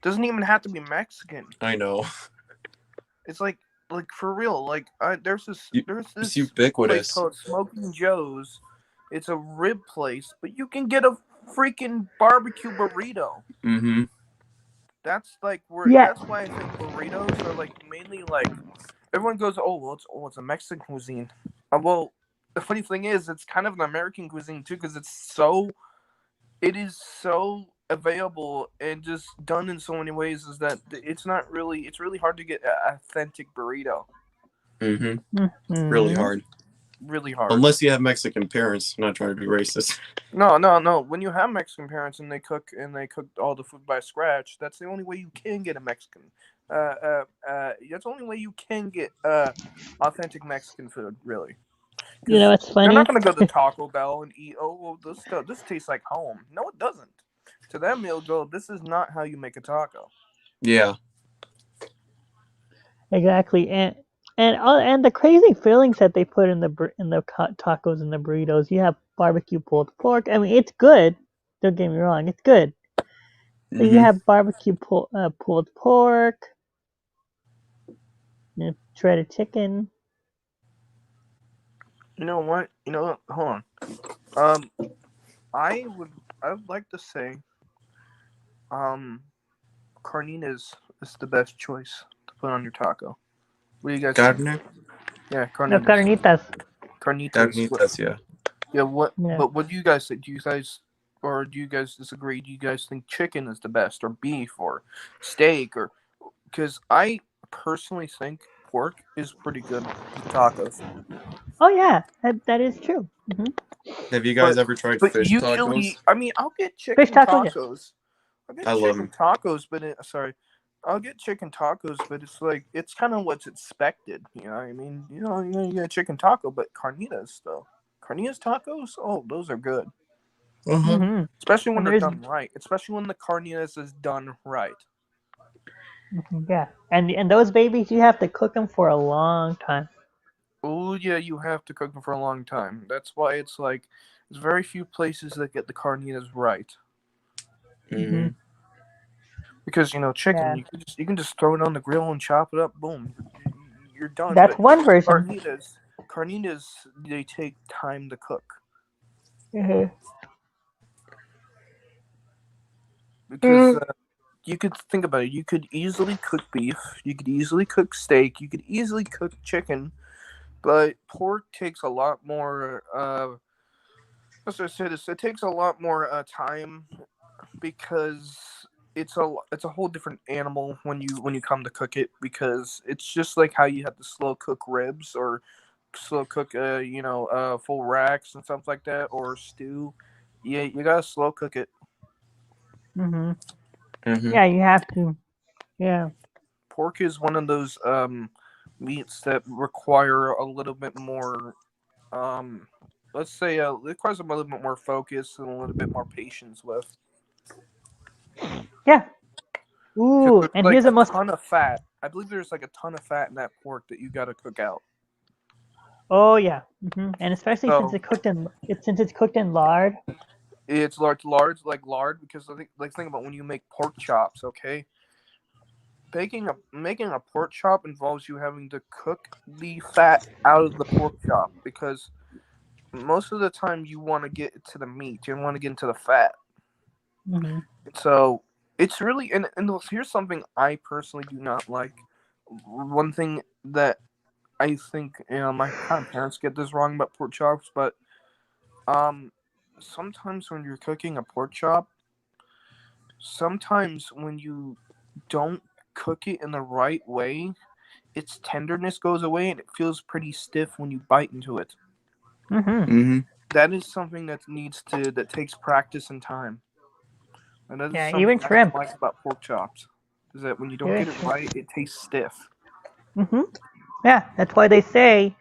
doesn't even have to be Mexican. I know. It's like for real. Like there's It's this place ubiquitous. called Smoking Joe's. It's a rib place, but you can get a freaking barbecue burrito. Mm-hmm. That's like where Yeah, that's why I think burritos are like mainly like everyone goes, oh well, it's a Mexican cuisine. Well, the funny thing is, it's kind of an American cuisine too because it is so available and just done in so many ways. Is that it's really hard to get an authentic burrito. Mm-hmm. Really hmm hard. Really hard. Unless you have Mexican parents. I'm not trying to be racist. No, no, no. When you have Mexican parents and they cook all the food by scratch, that's the only way you can get a Mexican. That's the only way you can get authentic Mexican food, really. you know Because what's you're not funny? gonna go to Taco Bell and eat. Oh, well, this tastes like home. No, it doesn't. To them, they'll go. This is not how you make a taco. Yeah. Exactly, and the crazy fillings that they put in the tacos and the burritos. You have barbecue pulled pork. I mean, it's good. Don't get me wrong, it's good. But you Mm-hmm. have barbecue pulled pork, shredded chicken. You know what? You know what? Hold on. Um, I would like to say, um, carnitas is the best choice to put on your taco. What do you guys think? Carne. Yeah, No carnitas. carnitas. Carnitas. What? Carnitas, yeah. Yeah. What? Yeah. But what do you guys think? Or do you guys disagree? Do you guys think chicken is the best, or beef, or steak, or because I personally think pork is pretty good with tacos. Oh yeah, that is true. Have you guys But ever tried but fish usually, tacos? I mean, I'll get Fish chicken tacos, yeah. tacos. I'll I get love chicken them. tacos, but sorry, I'll get chicken tacos, but it's like it's kind of what's expected. You know what I mean? You get a chicken taco, but carnitas though, carnitas tacos, oh, those are good, Uh-huh. especially when And they're there's done right. Especially when the carnitas is done right. yeah, and those babies you have to cook them for a long time. Oh yeah, you have to cook them for a long time. That's why it's like there's very few places that get the carnitas right. Mm-hmm. Because chicken, Yeah, you can just throw it on the grill and chop it up. Boom, you're done. that's But one version. carnitas, they take time to cook Mhm. because you could think about it. You could easily cook beef. You could easily cook steak. You could easily cook chicken. But pork takes a lot more. Let's just say this: it takes a lot more time because it's a whole different animal when you come to cook it because it's just like how you have to slow cook ribs or slow cook full racks and stuff like that or stew. Yeah, you gotta slow cook it. Mhm. Mm-hmm. Yeah, you have to. Yeah. Pork is one of those meats that require a little bit more um let's say it requires a little bit more focus and a little bit more patience with Yeah. because Ooh, there's and like here's the a most. ton of fat. I believe there's like a ton of fat in that pork that you gotta cook out. Oh yeah. And especially since So it's cooked in lard. it's lard because I think like think about when you make pork chops. Okay, making a pork chop involves you having to cook the fat out of the pork chop because most of the time you want to get to the meat, you want to get into the fat. Mhm. So it's really and here's something I personally do not like. One thing that I think my kind of parents get this wrong about pork chops, but um sometimes when you're cooking a pork chop, sometimes when you don't cook it in the right way, its tenderness goes away and it feels pretty stiff when you bite into it. Mhm. Mm-hmm. That is something that takes practice and time. And that is Yeah. something Even I don't shrimp. like about pork chops. Is that when you don't Even get it shrimp. right, it tastes stiff. Yeah. That's why they say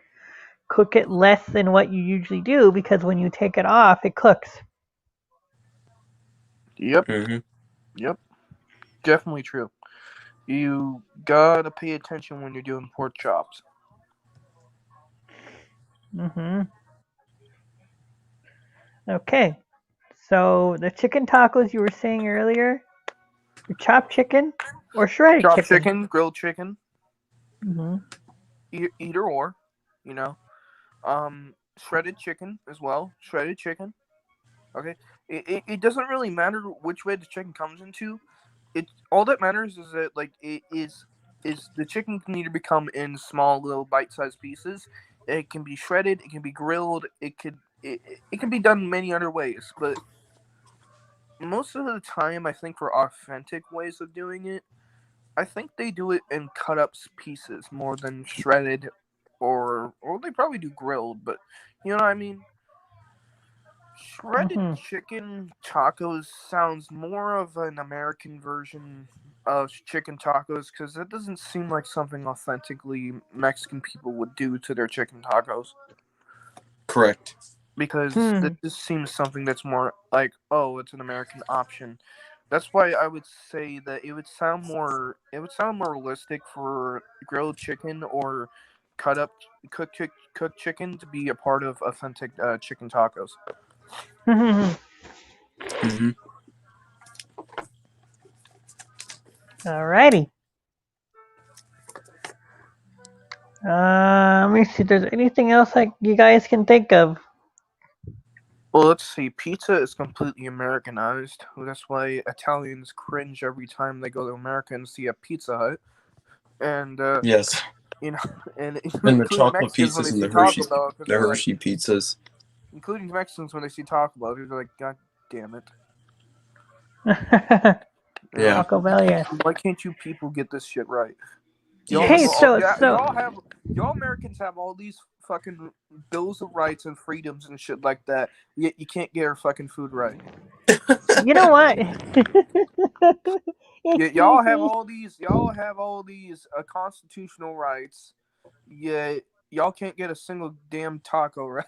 cook it less than what you usually do because when you take it off, it cooks. Yep, Mm-hmm. yep, definitely true. You gotta pay attention when you're doing pork chops. Mhm. Okay. So the chicken tacos you were saying earlier, chopped chicken or shredded Chopped chicken. chicken, grilled chicken, Mhm. either or, you know. Shredded chicken as well. Shredded chicken. Okay. It doesn't really matter which way the chicken comes into. It all that matters is that like it is the chicken can either become in small little bite-sized pieces. It can be shredded. It can be grilled. It can be done many other ways. But most of the time, I think for authentic ways of doing it, I think they do it in cut up pieces more than shredded, or they probably do grilled. But you know what I mean. Shredded Mhm. chicken tacos sounds more of an American version of chicken tacos because it doesn't seem like something authentically Mexican people would do to their chicken tacos. Correct. Because this Hmm. just seems something that's more like, oh, it's an American option. That's why I would say that it would sound more realistic for grilled chicken or cut up cooked chicken to be a part of authentic chicken tacos. Hmm. Alrighty. Let me see if there's anything else like you guys can think of. Well, let's see. Pizza is completely Americanized. That's why Italians cringe every time they go to America and see a Pizza Hut. And Yes, you know, and and the including chocolate Mexicans when they pizzas and see Taco Bell, because the they're like, Hershey pizzas. including Mexicans when they see Taco Bell, they're like, God damn it! You know, Yeah. Taco Bell, yeah. why can't you people get this shit right? Y'all have Hey, Yes. all, so yeah, so y'all Americans have all these fucking bills of rights and freedoms and shit like that. Yet you can't get our fucking food right. you know what? Y'all have all these constitutional rights. Yet y'all can't get a single damn taco right.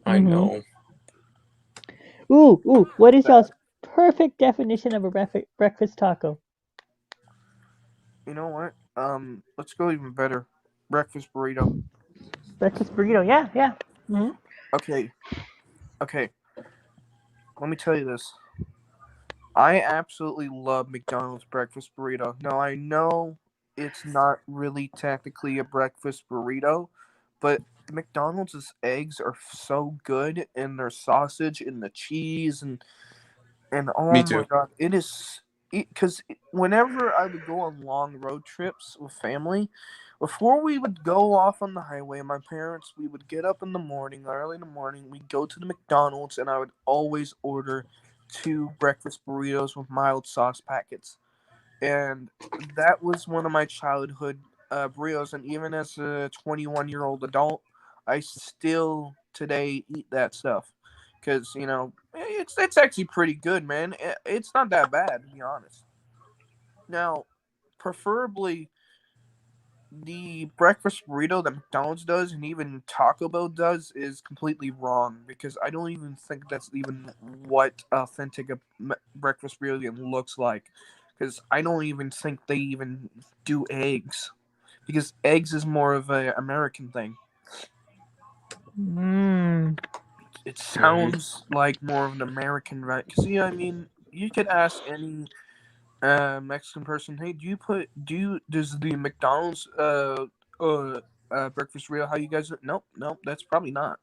I Mhm. know. Ooh, what is That y'all's perfect definition of a breakfast taco? you know what? Let's go even better. Breakfast burrito. Breakfast burrito, yeah. Hmm. Okay, okay. Let me tell you this. I absolutely love McDonald's breakfast burrito. Now I know it's not really technically a breakfast burrito, but McDonald's eggs are so good, and their sausage and the cheese and Me oh my too. god, it is because whenever I would go on long road trips with family, before we would go off on the highway, my parents we would get up in the morning, early in the morning, we'd go to the McDonald's, and I would always order two breakfast burritos with mild sauce packets, and that was one of my childhood burritos. And even as a 21-year-old adult, I still today eat that stuff because it's actually pretty good, man. It's not that bad, to be honest. Now, preferably the breakfast burrito that McDonald's does and even Taco Bell does is completely wrong, because I don't even think that's even what authentic breakfast burrito even looks like. Because I don't even think they even do eggs, because eggs is more of a American thing. Mm. It Hmm. sounds like more of an American, right? Because I mean, you could ask any Mexican person, hey, does the McDonald's breakfast real? How you guys? Nope, that's probably not,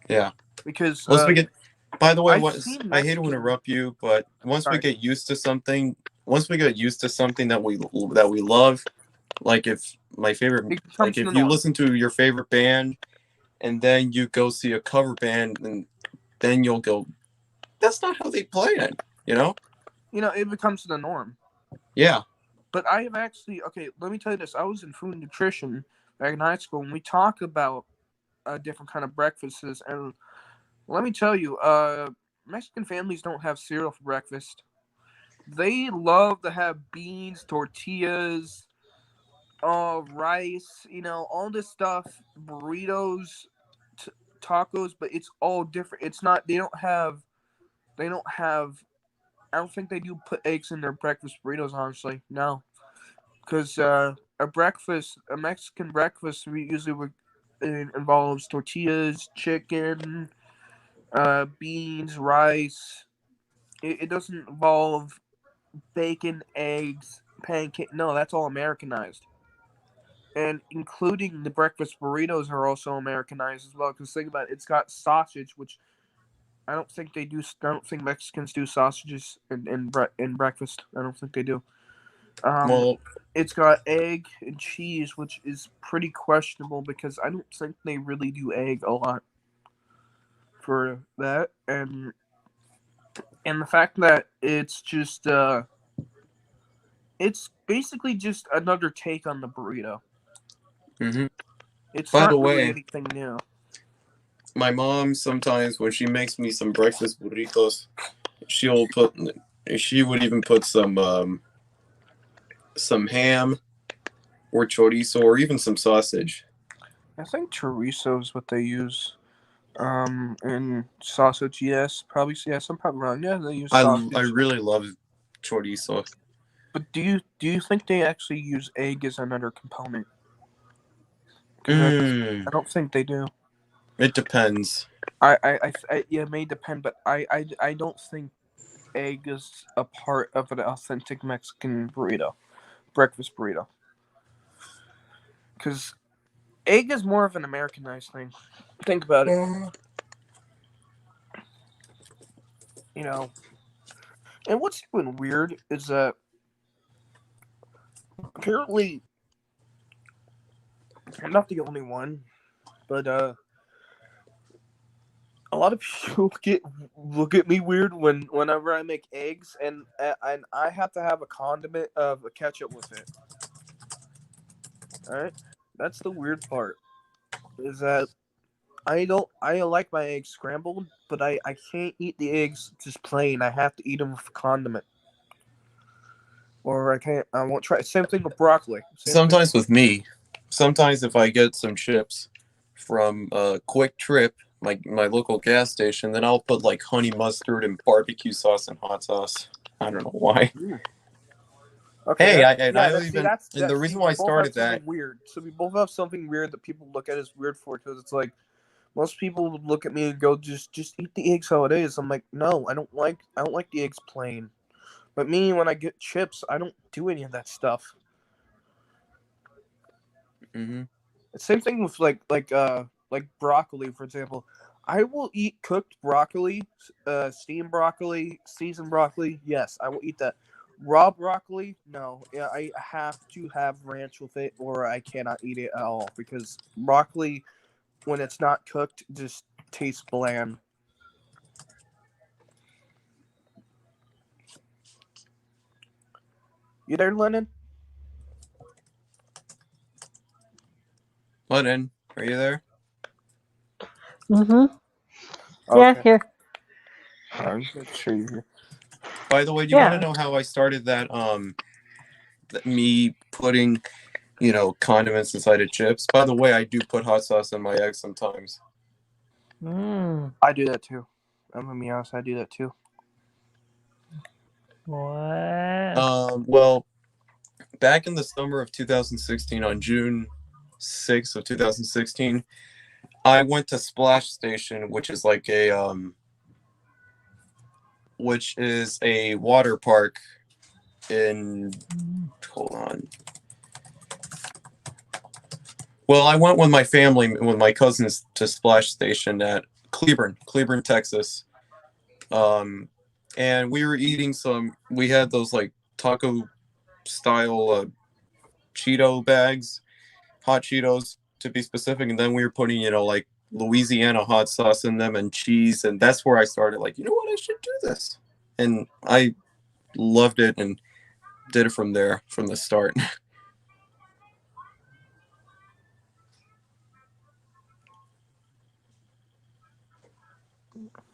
Yeah. because Once we get, by the way, I've once seen I hate to Mexican. interrupt you, but Sorry, once we get used to something that we love, like if my favorite, it like becomes the if you norm. listen to your favorite band and then you go see a cover band and then you'll go, that's not how they play it, you know? It becomes the norm. Yeah. But I have actually, okay. Let me tell you this. I was in food and nutrition back in high school, and we talk about different kind of breakfasts. And let me tell you, Mexican families don't have cereal for breakfast. They love to have beans, tortillas, rice, all this stuff, burritos, tacos, but it's all different. It's not. They don't have. They don't have. I don't think they do put eggs in their breakfast burritos. Honestly, no, because a Mexican breakfast, we usually would it involves tortillas, chicken, beans, rice. It doesn't involve bacon, eggs, pancake. No, that's all Americanized. And including the breakfast burritos are also Americanized as well. Because think about it, it's got sausage, which I don't think they do. I don't think Mexicans do sausages in breakfast. I don't think they do. Um, Well, it's got egg and cheese, which is pretty questionable because I don't think they really do egg a lot for that. And the fact that it's basically just another take on the burrito. hmm It's by the not really way, anything new. my mom sometimes when she makes me some breakfast burritos, she'll put, she would even put some ham or chorizo or even some sausage. I think chorizo is what they use. And sausage, yes, probably. Yes, I'm probably wrong. Yeah, they use I sausage. really love chorizo. But do you think they actually use egg as another component? 'Cause I don't think they do. It depends. Yeah, it may depend, but I don't think egg is a part of an authentic Mexican burrito, breakfast burrito. Because egg is more of an Americanized thing. Think about it. You know, and what's even weird is that apparently I'm not the only one, but a lot of people look at me weird whenever I make eggs, and I have to have a condiment of a ketchup with it. All right, that's the weird part. Is that I like my eggs scrambled, but I can't eat the eggs just plain. I have to eat them with condiment, or I won't try. Same thing with broccoli. Sometimes with me, sometimes if I get some chips from Quick Trip, my local gas station, then I'll put like honey mustard and barbecue sauce and hot sauce. I don't know why. Okay. Hey, The reason why I started that. Weird. So we both have something weird that people look at as weird for, because it's like most people would look at me and go, just eat the eggs how it is. I'm like, no, I don't like the eggs plain. But me, when I get chips, I don't do any of that stuff. Mm-hmm. Same thing with like broccoli, for example. I will eat cooked broccoli, steamed broccoli, seasoned broccoli. Yes, I will eat that. Raw broccoli, no. Yeah, I have to have ranch with it, or I cannot eat it at all, because broccoli, when it's not cooked, just tastes bland. You there, Lennon? Lennon, are you there? Mm-hmm. Okay. Yeah, here. I'm sure you're here. By the way, do you want to know how I started that? Me putting, condiments inside of chips. By the way, I do put hot sauce in my eggs sometimes. I do that too. I'm gonna be honest, I do that too. What? Well, back in the summer of 2016, on June 6th of 2016, I went to Splash Station, which is like which is a water park in, hold on. Well, I went with my family, with my cousins, to Splash Station at Cleburne, Texas. And we were eating we had those like taco style Cheeto bags, hot Cheetos to be specific. And then we were putting, like Louisiana hot sauce in them and cheese. And that's where I started like, you know what, I should do this. And I loved it and did it from there, from the start.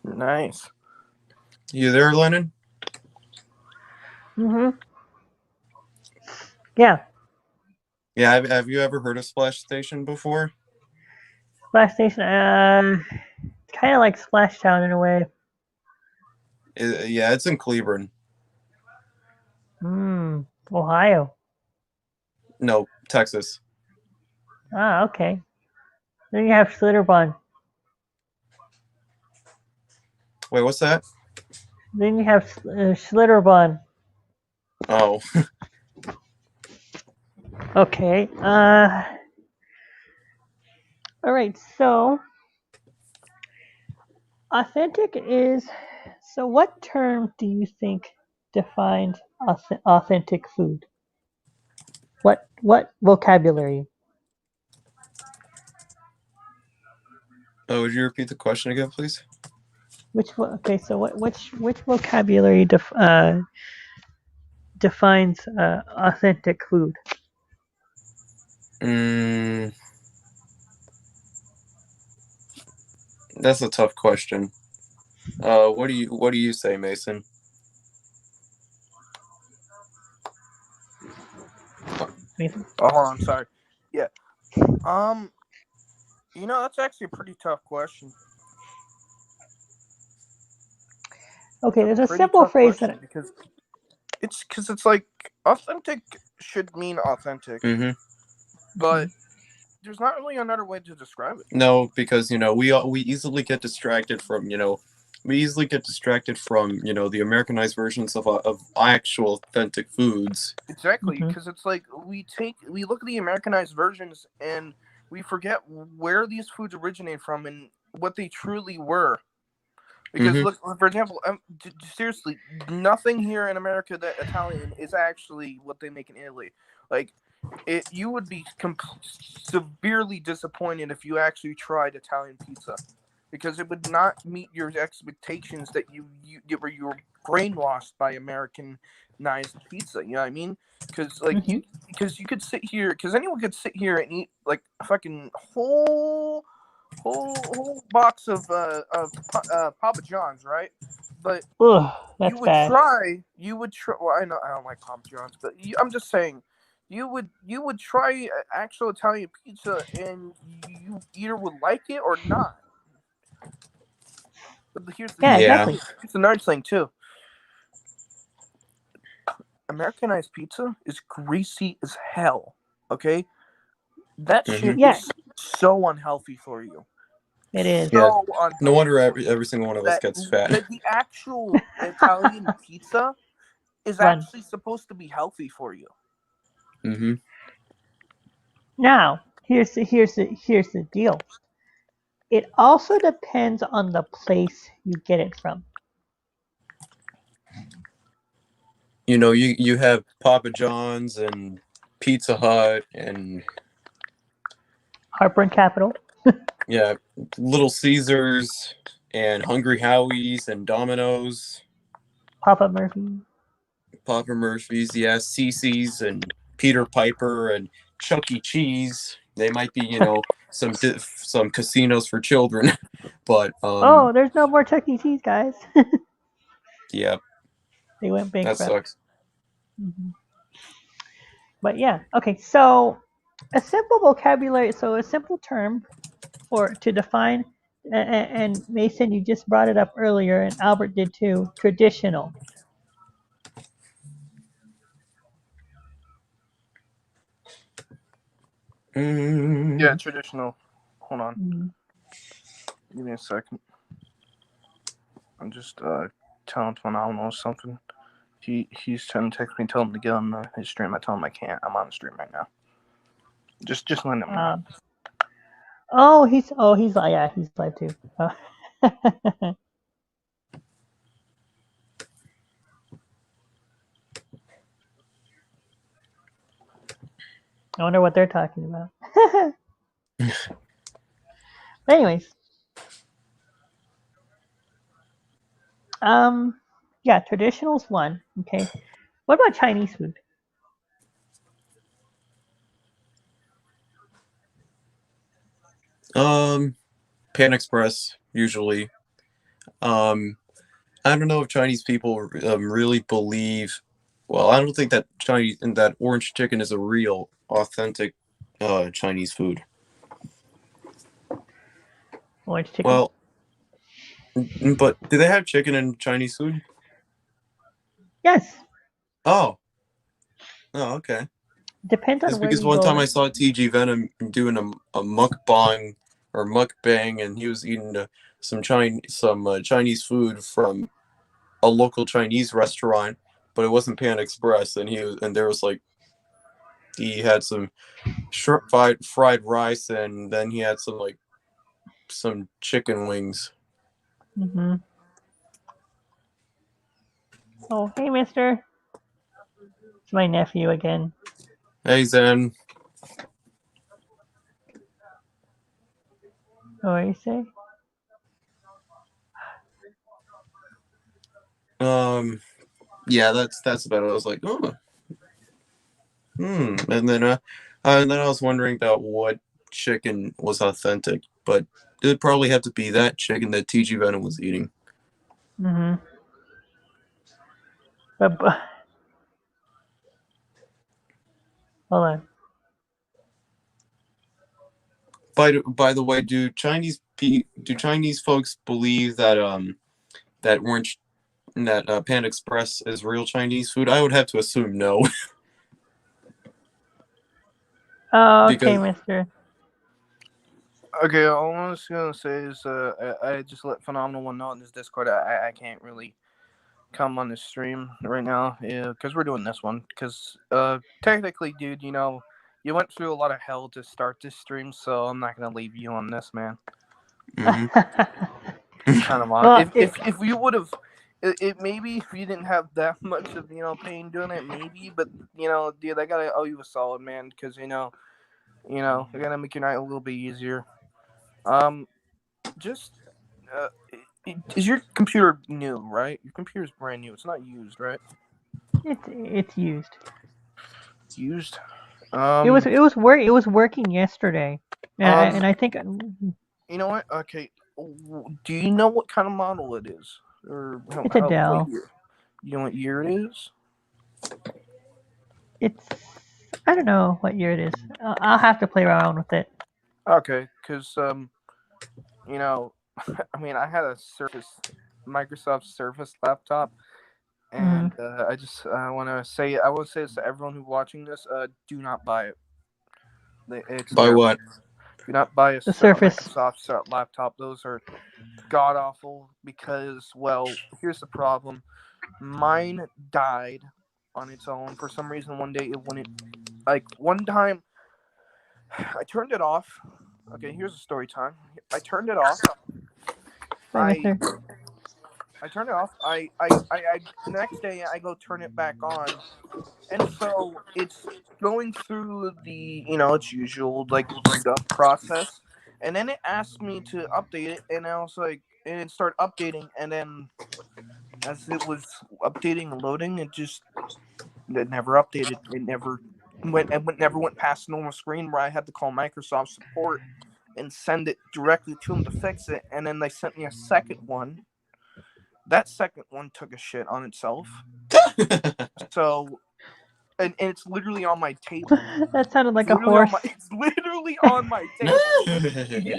Nice. You there, Lennon? Mm-hmm. Yeah. Yeah, have you ever heard of Splash Station before? Splash Station, it's kind of like Splash Town in a way. Yeah, it's in Cleburne. Ohio. No, Texas. Ah, okay. Then you have Schlitterbahn. Wait, what's that? Then you have Schlitterbahn. Oh. Okay. All right. So, authentic is. So, what term do you think defines authentic food? What vocabulary? Oh, would you repeat the question again, please? Okay. So, which vocabulary defines authentic food? That's a tough question. What do you say, Mason? Mason? Oh, I'm sorry. Yeah. That's actually a pretty tough question. Okay, there's a Pretty simple tough phrase question that because it's like authentic should mean authentic, Mm-hmm. but there's not really another way to describe it. No, because we easily get distracted from the Americanized versions of actual authentic foods. Exactly, Mhm. because it's like we look at the Americanized versions and we forget where these foods originate from and what they truly were. Because Mm-hmm. look, for example, seriously, nothing here in America that Italian is actually what they make in Italy. Like, you would be severely disappointed if you actually tried Italian pizza, because it would not meet your expectations that you were brainwashed by Americanized pizza. You know what I mean? Because Mhm. because you could sit here, because anyone could sit here and eat like a fucking whole box of Papa John's, right? But Ugh, that's bad. you would try. Well, I know I don't like Papa John's, but I'm just saying, you would try actual Italian pizza, and you either would like it or not. But Yeah, Yeah. exactly. here's another thing too. Americanized pizza is greasy as hell. Okay, that shit Mm-hmm. Yeah, is so unhealthy for you. it is. Yeah. So No unhealthy wonder for you. every single one of us gets fat. That the actual Italian pizza is Run. actually supposed to be healthy for you. Mm-hmm. Now, here's the deal. It also depends on the place you get it from. You have Papa John's and Pizza Hut and Heartburn Capital, yeah, Little Caesars and Hungry Howie's and Domino's, Papa Murphy. Papa Murphy's, yeah, Cece's and Peter Piper and Chuck E. Cheese. They might be, some casinos for children, but Oh, there's no more Chuck E. Cheese, guys. yeah, They went that bankrupt. sucks. Mhm. But yeah, okay. So a simple vocabulary, so a simple term for to define, and Mason, you just brought it up earlier, and Albert did too. Traditional. Yeah, traditional. Hold on. Mhm. Give me a second. I'm just telling Phenomenal something. He's trying to text me, tell him to get on his stream. I tell him I can't. I'm on the stream right now. Just let him know. He's yeah, he's live too. Oh. I wonder what they're talking about. Anyways, yeah, traditional's one. Okay, what about Chinese food? Pan Express usually. Um, I don't know if Chinese people really believe. Well, I don't think that orange chicken is a real authentic Chinese food. Orange chicken. Well, but do they have chicken in Chinese food? Yes, Oh, okay. depends It's on where because you one time go. I saw TG Venom doing a mukbang or mukbang, and he was eating some Chinese food from a local Chinese restaurant, but it wasn't Pan Express, and there was like he had some shrimp fried rice, and then he had some chicken wings. Mm-hmm. Oh, hey, mister. It's my nephew again. Hey Zen, What do you say? yeah, that's about it. I was like, oh, and then I was wondering about what chicken was authentic, but it'd probably have to be that chicken that TG Venom was eating. Mm-hmm. But hold on. By the way, do Chinese folks believe that that orange that Panda Express is real Chinese food, I would have to assume no. Oh, okay, Because mister. Okay, all I was gonna say is I just let Phenomenal One know in this Discord I can't really come on the stream right now, because we're doing this one. Because technically, dude, you know, you went through a lot of hell to start this stream, so I'm not gonna leave you on this, man. mhm. Kind of on. Well, If you would have, it maybe if you didn't have that much of pain doing it, maybe. But dude, I gotta owe you a solid, man, because I gotta make your night a little bit easier. Just is your computer new, right? Your computer's brand new. It's not used, right? it's used. It's used. It was working yesterday, and Um, I think you know what? Okay. Do you know what kind of model it is, or it's a what Dell. year? You know what year it is? It's I don't know what year it is. I'll have to play around with it. Okay, because you know, I mean, I had a Microsoft Surface laptop, Hmm. and I want to say this to everyone who's watching this: do not buy it. It's By terrible. what? Do not buy a The Surface. Microsoft laptop. Those are god awful because, well, here's the problem. Mine died on its own for some reason. One day it wouldn't. Like one time, I turned it off. Okay, here's a story time. I turned it off. Bye, mister. I turned it off. I the next day I go turn it back on, and so it's going through the its usual like boot up process, and then it asked me to update it, and I was like, and it started updating, and then as it was updating and loading, it never updated. It never went past the normal screen where I had to call Microsoft support and send it directly to them to fix it, and then they sent me a second one. That second one took a shit on itself. So, and it's literally on my table. That sounded like a horse. It's literally on my table.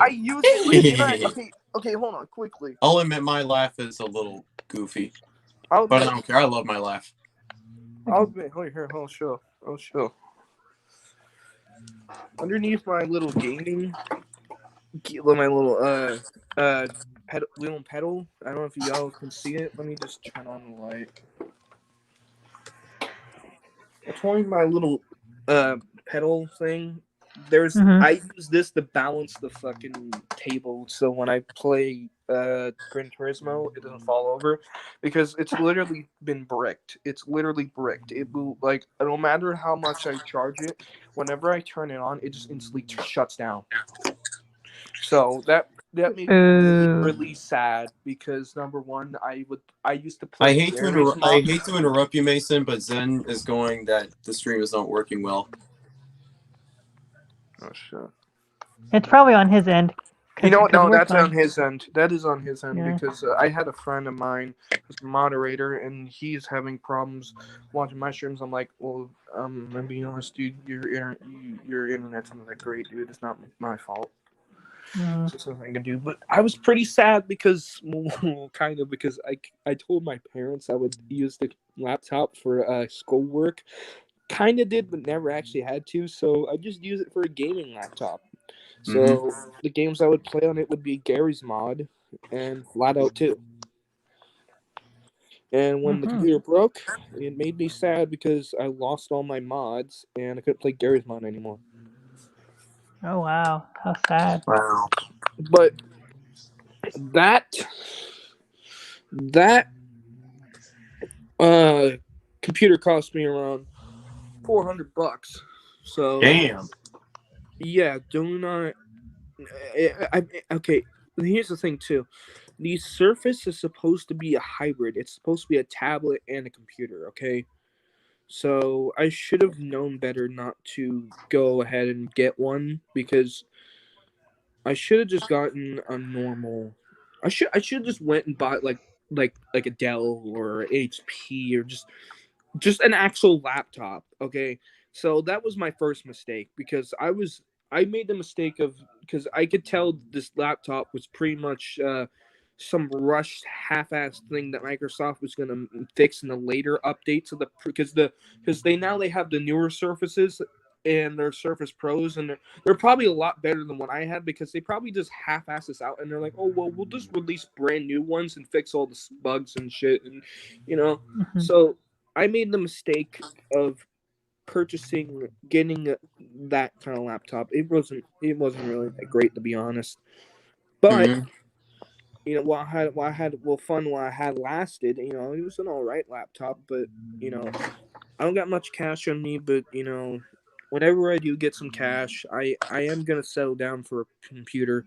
I use it. Okay, hold on, quickly. I'll admit my laugh is a little goofy, I'll but I don't care. I love my laugh. admit. I'll show. Underneath my little my little pedal. I don't know if y'all can see it. Let me just turn on the light. It's only my little pedal thing. I use this to balance the fucking table, so when I play Gran Turismo, it doesn't fall over because it's literally been bricked. It's literally bricked. It will, like, no matter how much I charge it, whenever I turn it on, it just instantly shuts down. So that made me really, really sad because number one, I used to play. I hate to interrupt you, Mason, but Zen is going that the stream is not working well. Oh shit! It's probably on his end. You know what? No, that's on his end. That is on his end, Yeah. because I had a friend of mine who's a moderator, and he's having problems watching my streams. I'm like, well, I'm being honest, dude. Your internet's not that great, dude. It's not my fault. There's nothing I can do. But I was pretty sad because, kind of, because I told my parents I would use the laptop for schoolwork. Kind of did, but never actually had to. So I just use it for a gaming laptop. So the games I would play on it would be Gary's Mod and Flat Out 2. And when the computer broke, it made me sad because I lost all my mods and I couldn't play Gary's Mod anymore. Oh wow, how sad. Wow. But that computer cost me around $400. So Damn. yeah, do not. Okay, here's the thing too. The Surface is supposed to be a hybrid. It's supposed to be a tablet and a computer. Okay, so I should have known better not to go ahead and get one because I should have just gotten a normal. I should have just went and bought like a Dell or HP or just an actual laptop. Okay, so that was my first mistake because I made the mistake of, because I could tell this laptop was pretty much some rushed half-assed thing that Microsoft was going to fix in the later updates of because they have the newer Surfaces and their Surface Pros, and they're probably a lot better than what I had, because they probably just half-ass this out, and they're like, oh well, we'll just release brand new ones and fix all the bugs and shit, and Mm-hmm. so I made the mistake of getting that kind of laptop. It wasn't really that great, to be honest, but Mm-hmm. fun while I had lasted. It was an all right laptop, but I don't got much cash on me. But whenever I do get some cash, I am gonna settle down for a computer.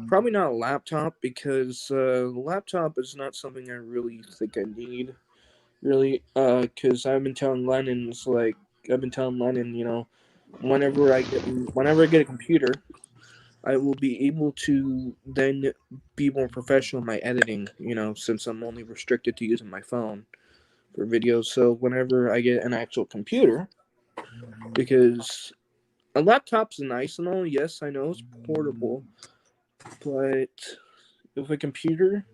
Probably not a laptop, because laptop is not something I really think I need. Really, because I've been telling Lennon, whenever I get a computer, I will be able to then be more professional in my editing, since I'm only restricted to using my phone for videos. So whenever I get an actual computer, because a laptop's nice and all, yes, I know it's portable, but with a computer,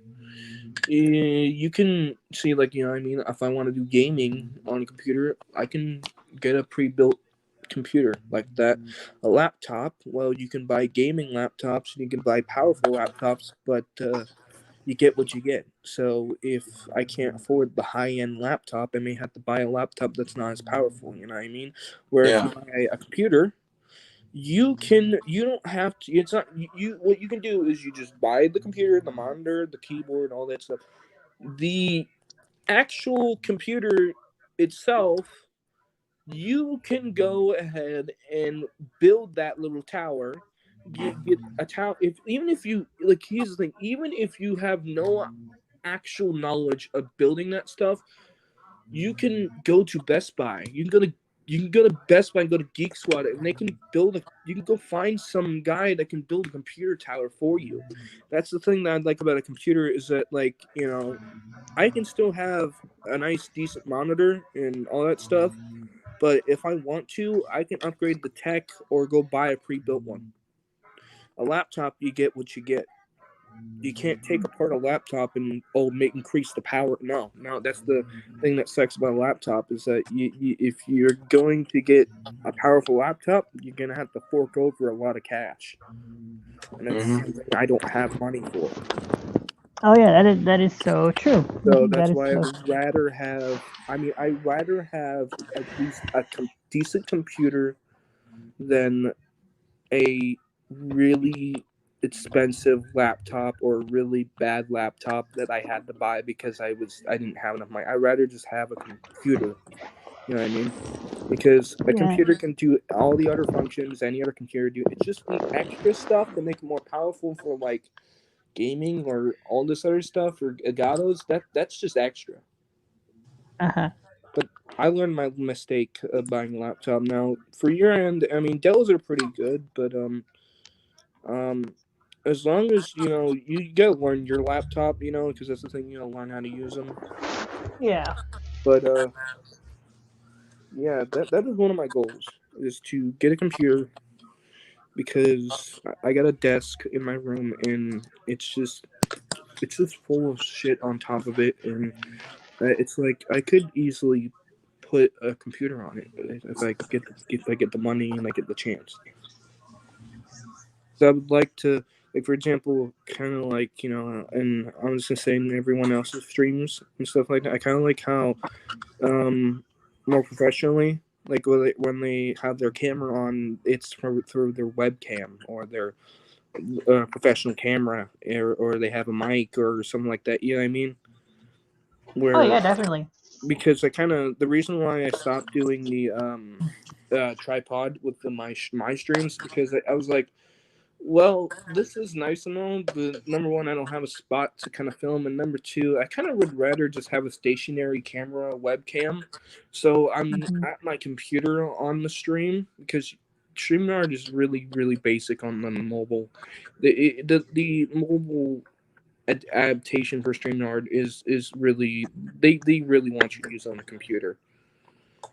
you can see, like, what I mean, if I want to do gaming on a computer, I can get a pre-built computer like that. A laptop, well, you can buy gaming laptops and you can buy powerful laptops, but you get what you get. So if I can't afford the high-end laptop, I may have to buy a laptop that's not as powerful, you know what I mean? Where if you Yeah. buy a computer, you don't have to, it's not you what you can do is you just buy the computer, the monitor, the keyboard, all that stuff. The actual computer itself, you can go ahead and build that little tower. Get a tower. If even if you like, here's the thing: even if you have no actual knowledge of building that stuff, you can go to Best Buy. You can go to Best Buy and go to Geek Squad, and they can build a. You can go find some guy that can build a computer tower for you. That's the thing that I like about a computer, is that, like, I can still have a nice, decent monitor and all that stuff, but if I want to, I can upgrade the tech or go buy a pre-built one. A laptop, you get what you get. You can't take apart a laptop and make increase the power. No, no, that's the thing that sucks about a laptop, is that if you're going to get a powerful laptop, you're gonna have to fork over a lot of cash, and that's Mm-hmm. something I don't have money for. Oh yeah, that is so true. So That that's is why so. I'd rather have at least a decent computer than a really expensive laptop or a really bad laptop that I had to buy because I didn't have enough money. I'd rather just have a computer. You know what I mean? Because a Yeah. computer can do all the other functions any other computer do. It's just the extra stuff to make it more powerful for, like, gaming or all this other stuff or Agatos. That's just extra. Uh huh. But I learned my mistake of buying a laptop. Now, for your end, I mean, Dells are pretty good, but um, as long as you gotta learn your laptop, because that's the thing, learn how to use them. Yeah. But yeah, that is one of my goals, is to get a computer, because I got a desk in my room, and it's just full of shit on top of it, and it's like I could easily put a computer on it if I get the money and I get the chance. So I would like to, like, for example, kind of like, and I was just saying everyone else's streams and stuff like that. I kind of like how more professionally, like when they have their camera on, it's through their webcam or their professional camera, or they have a mic or something like that. You know what I mean? Oh Where yeah, definitely. Because the reason why I stopped doing the tripod with my streams, because I was like, well, this is nice and all, but number one, I don't have a spot to kind of film, and number two, I kind of would rather just have a stationary camera webcam, so I'm Hmm. at my computer on the stream, because StreamYard is really, really basic on the mobile. The mobile adaptation for StreamYard is really, they really want you to use it on a computer.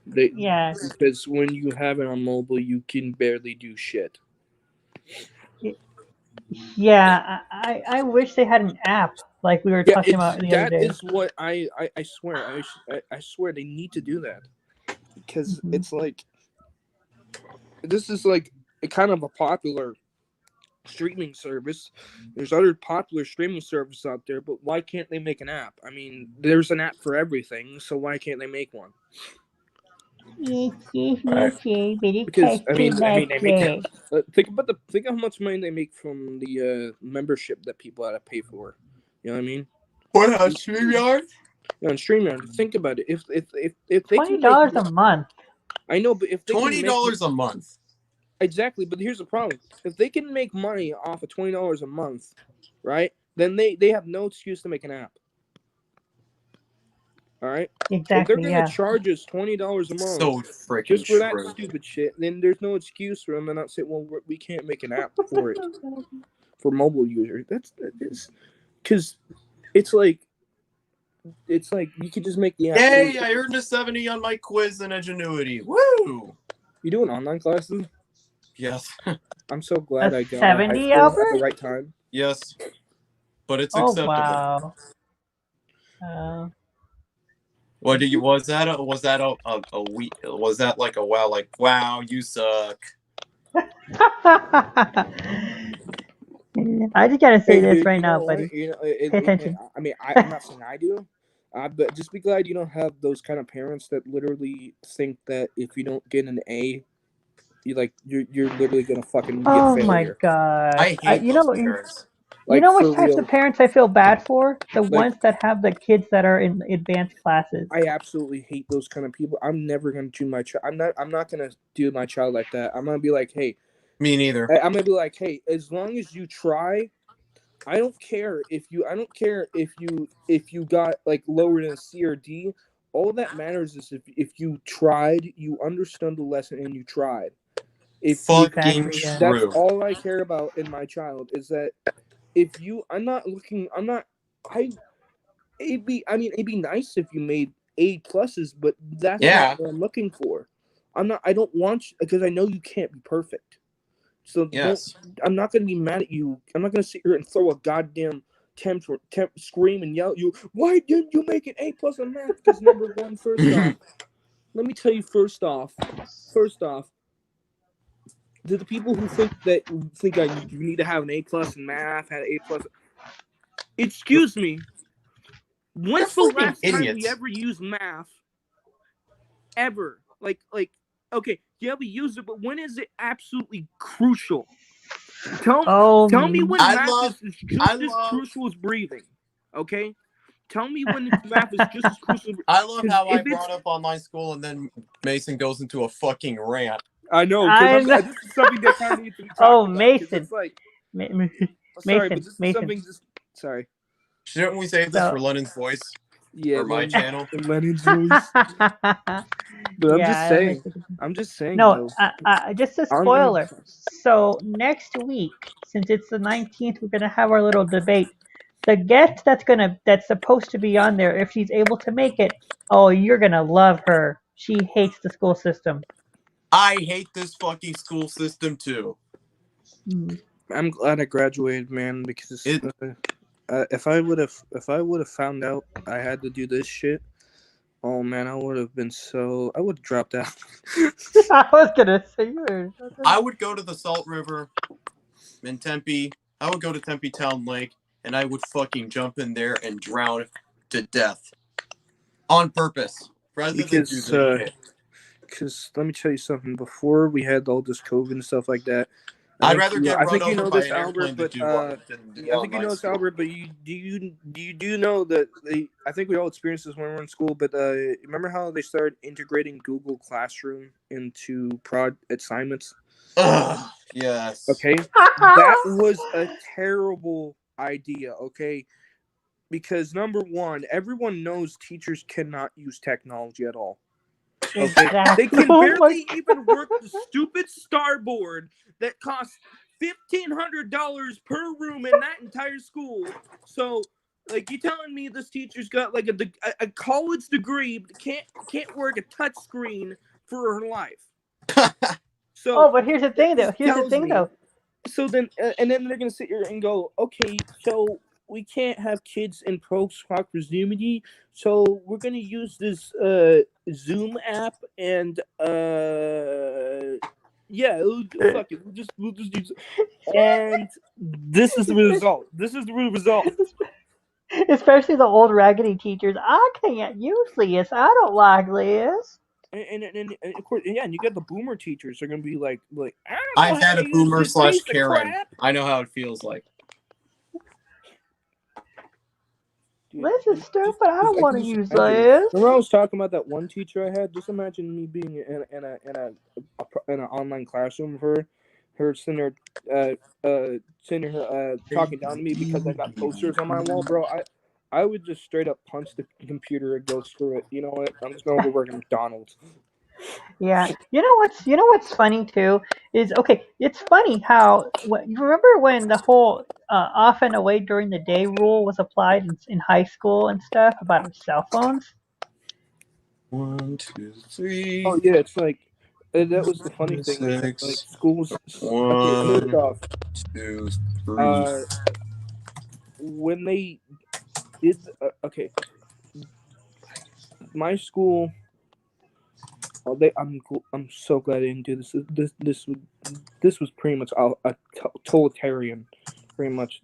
They Yes. Because when you have it on mobile, you can barely do shit. Yeah, I wish they had an app like we were Yeah, talking it's about the other that day. is what I swear I swear they need to do that because Mhm. it's like this is like a kind of a popular streaming service. There's other popular streaming services out there, but why can't they make an app? I mean, there's an app for everything, so why can't they make one? Yes, yes, I, yes, yes, very Because I mean, they make customized. think of how much money they make from the membership that people had to pay for. You know what I mean? what a StreamYard? On StreamYard, think about it. If they can make, $20 a month. I know, but if they can make $20 a month. exactly, but here's the problem: if they can make money off of $20 a month, right? Then they have no excuse to make an app. All right. If they're Exactly, gonna yeah. charge us $20 a month So freaking just for that true. stupid shit, then there's no excuse for them to not say, "Well, we can't make an app for it for mobile users." That is because it's like you could just make the app. Yay! I earned a 70 on my quiz in Ingenuity. Woo! You doing online classes? Yes, I'm so glad A I got out of high 70, school at the Albert? right time. yes, but it's Oh, acceptable. wow. Uh, What do you? Was that a week? Was that like a wow? You suck. I just gotta say Hey, this dude, right you now, know what? buddy. Pay attention. I mean, I'm not saying I do, but just be glad you don't have those kind of parents that literally think that if you don't get an A, you're literally gonna fucking be a Oh my failure. gosh. I hate those parents. You Like know for which types of real. parents I feel bad for? The Like ones that have the kids that are in advanced classes. I absolutely hate those kind of people. I'm never gonna do my child. I'm not gonna do my child like that. I'm gonna be like, hey, Me neither. I'm gonna be like, hey, as long as you try, I don't care if you got like lower than a C or D. All that matters is if you tried, you understood the lesson and you tried. If Fucking Exactly, yeah. that's true. all I care about in my child is that if you I'm not looking I'm not I it'd be nice if you made A pluses, but that's not Yeah. what I'm looking for. I don't want you because I know you can't be perfect. So don't. Yes. I'm not gonna be mad at you. I'm not gonna sit here and throw a goddamn scream and yell at you. Why didn't you make an A plus in math? Because number one, first off, let me tell you. First off, to the people who think you need to have an A plus in math, had an A plus. Excuse me. They're When's the fucking last time we idiots. ever used math? Ever? Okay, yeah, we use it, but when is it absolutely crucial? Tell me when I math love is just as crucial as breathing. Okay? Tell me when math is just as crucial. I love how I If it's brought up online school and then Mason goes into a fucking rant. I know I because know. this is something that kind of needs to be Oh, talked about because Mason. it's like sorry, but Mason. this is Mason. something just sorry. Shouldn't we save this So, for Lennon's voice Yeah, or my channel? Lennon's voice. But yeah, I'm just saying no, though. just a Online spoiler. So next week, since it's the 19th, we're gonna have our little debate. The guest that's supposed to be on there, if she's able to make it, oh, you're gonna love her. She hates the school system. I hate this fucking school system too. I'm glad I graduated, man, because if I would have found out I had to do this shit, oh man, I would have dropped out. I was gonna say I would go to the Salt River in Tempe. I would go to Tempe Town Lake and I would fucking jump in there and drown to death on purpose rather than do this shit. Because let me tell you something. Before we had all this COVID and stuff like that, I'd rather get I run think you over know by this, an Albert. airplane But than do I think you online know this, school. Albert. But you do know that I think we all experienced this when we were in school. But remember how they started integrating Google Classroom into prod assignments? Ugh, yes. Okay, that was a terrible idea. Okay, because number one, everyone knows teachers cannot use technology at all. Okay, Exactly. they can Oh my barely even work the stupid starboard that costs $1,500 per room in that entire school. So, like, you telling me this teacher's got like a college degree, but can't work a touch screen for her life? So Oh, but here's the thing, though. this tells me So then, and then they're gonna sit here and go, okay, so we can't have kids in proximity, so we're gonna use this Zoom app, and yeah, fuck it, we'll just use it. And this is the result. This is the result. Especially the old raggedy teachers. I can't use this. I don't like this. And of course, yeah, and you got the boomer teachers. They're gonna be like, I don't know I've how had to a use boomer this piece / of Karen. crap. I know how it feels like. Dude, This is stupid. I don't want to use imagine. this. Remember I was talking about that one teacher I had? Just imagine me being in an online classroom with her sitting there, talking down to me because I got posters on my wall, bro. I would just straight up punch the computer and go, screw it. You know what? I'm just gonna go work at McDonald's. Yeah, you know what's funny too is okay. It's funny how you remember when the whole off and away during the day rule was applied in high school and stuff about our cell phones. 1, 2, 3. Oh yeah, it's like that was the funny thing. Like 6. schools. Okay, first 1, off, 2, 3. when they did okay, my school. Oh, I'm so glad I didn't do this. This was pretty much a totalitarian. Pretty much,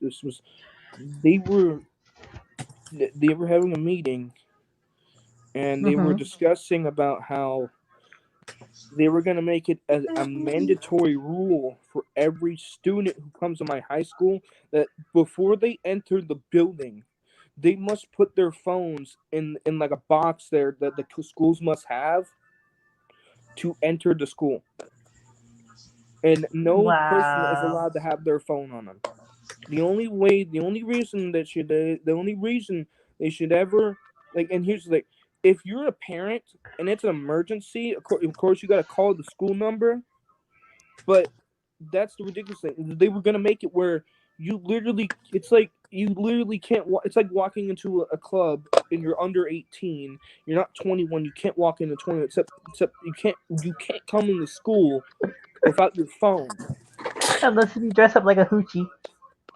they were having a meeting, and they were Mm-hmm. discussing about how they were going to make it a mandatory rule for every student who comes to my high school that before they enter the building, they must put their phones in like a box there that the schools must have to enter the school. And no person is Wow. allowed to have their phone on them. The only reason they should ever, like, and here's the thing: if you're a parent and it's an emergency, of course you got to call the school number. But that's the ridiculous thing. They were gonna make it where it's like you literally can't. It's like walking into a club and you're under 18. You're not 21. You can't walk into 20. Except you can't come into school without your phone. Unless you dress up like a hoochie.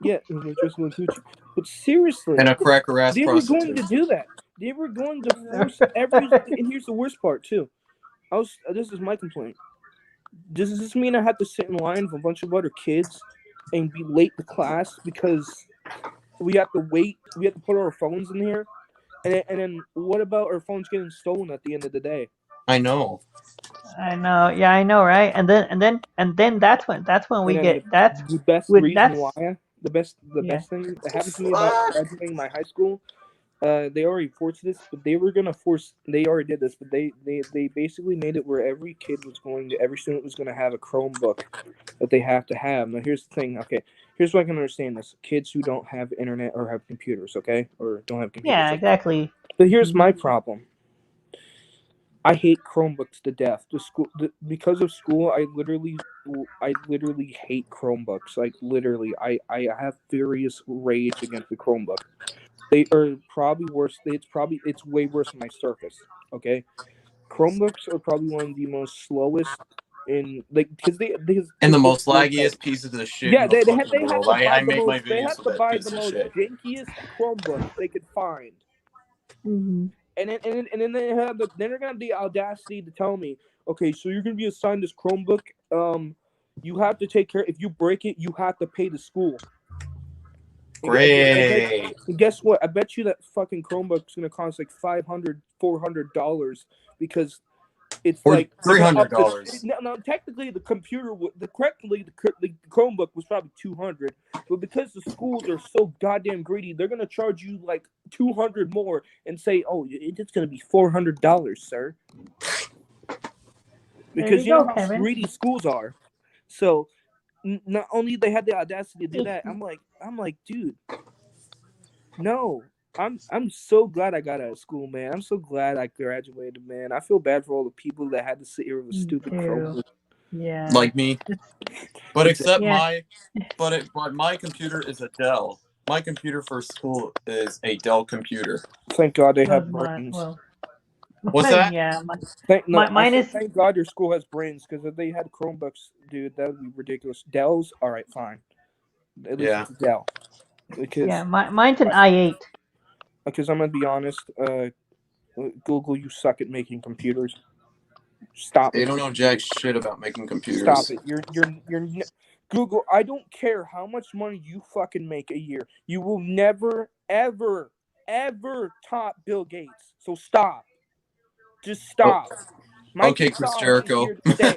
Yeah, just like hoochie. But seriously, And a cracker ass they were going to prostitute. do that. They were going to force every. And here's the worst part too. This is my complaint. Does this mean I have to sit in line with a bunch of other kids and be late to class because we have to wait? We have to put our phones in here, and then what about our phones getting stolen at the end of the day? I know. I know. Yeah, I know, right? And then that's when we And then get that's the best with reason that's why the yeah. best thing that happened to me about graduating my high school. They already forced this, but they were gonna force. They already did this, but they basically made it where every student was gonna have a Chromebook that they have to have. Now here's the thing. Okay, here's what I can understand this: kids who don't have internet or have computers, okay, or don't have computers. Yeah, exactly. But here's my problem. I hate Chromebooks to death. Because of school, I literally hate Chromebooks. Like literally, I have furious rage against the Chromebook. They are probably worse. It's way worse than my Surface. Okay, Chromebooks are probably one of the most slowest in like because And the most laggiest pieces of shit yeah in the they fucking have to world. buy I the make my most they videos have with to that buy piece the of most shit. jankiest Chromebooks they could find. Mm-hmm. And then they have then they're gonna have the audacity to tell me, okay, so you're gonna be assigned this Chromebook. You have to take care. If you break it, you have to pay the school. Great. And guess what? I bet you that fucking Chromebook's gonna cost like $500-$400 because it's Or like $300. No, technically the Chromebook was probably $200, but because the schools are so goddamn greedy, they're gonna charge you like $200 more and say, "Oh, it's gonna be $400, sir," because you know how Kevin. greedy schools are. So not only they had the audacity to do that, I'm like, dude, no. I'm so glad I got out of school, man. I'm so glad I graduated, man. I feel bad for all the people that had to sit here with a stupid Chromebook. Yeah. Like me. But except yeah. but my computer is a Dell. My computer for school is a Dell computer. Thank God they have brains. What's that? Yeah, I mine said is thank God your school has brains, because if they had Chromebooks, dude, that would be ridiculous. Dell's, all right, fine. At least Yeah. it's a Dell. Because mine's an i8. I'm gonna be honest, Google, you suck at making computers. Stop They it. don't know jack shit about making Stop computers. it. Google. I don't care how much money you fucking make a year. You will never, ever, ever top Bill Gates. So stop. Just Oh, stop. okay, Chris Microsoft is Jericho. here to stay.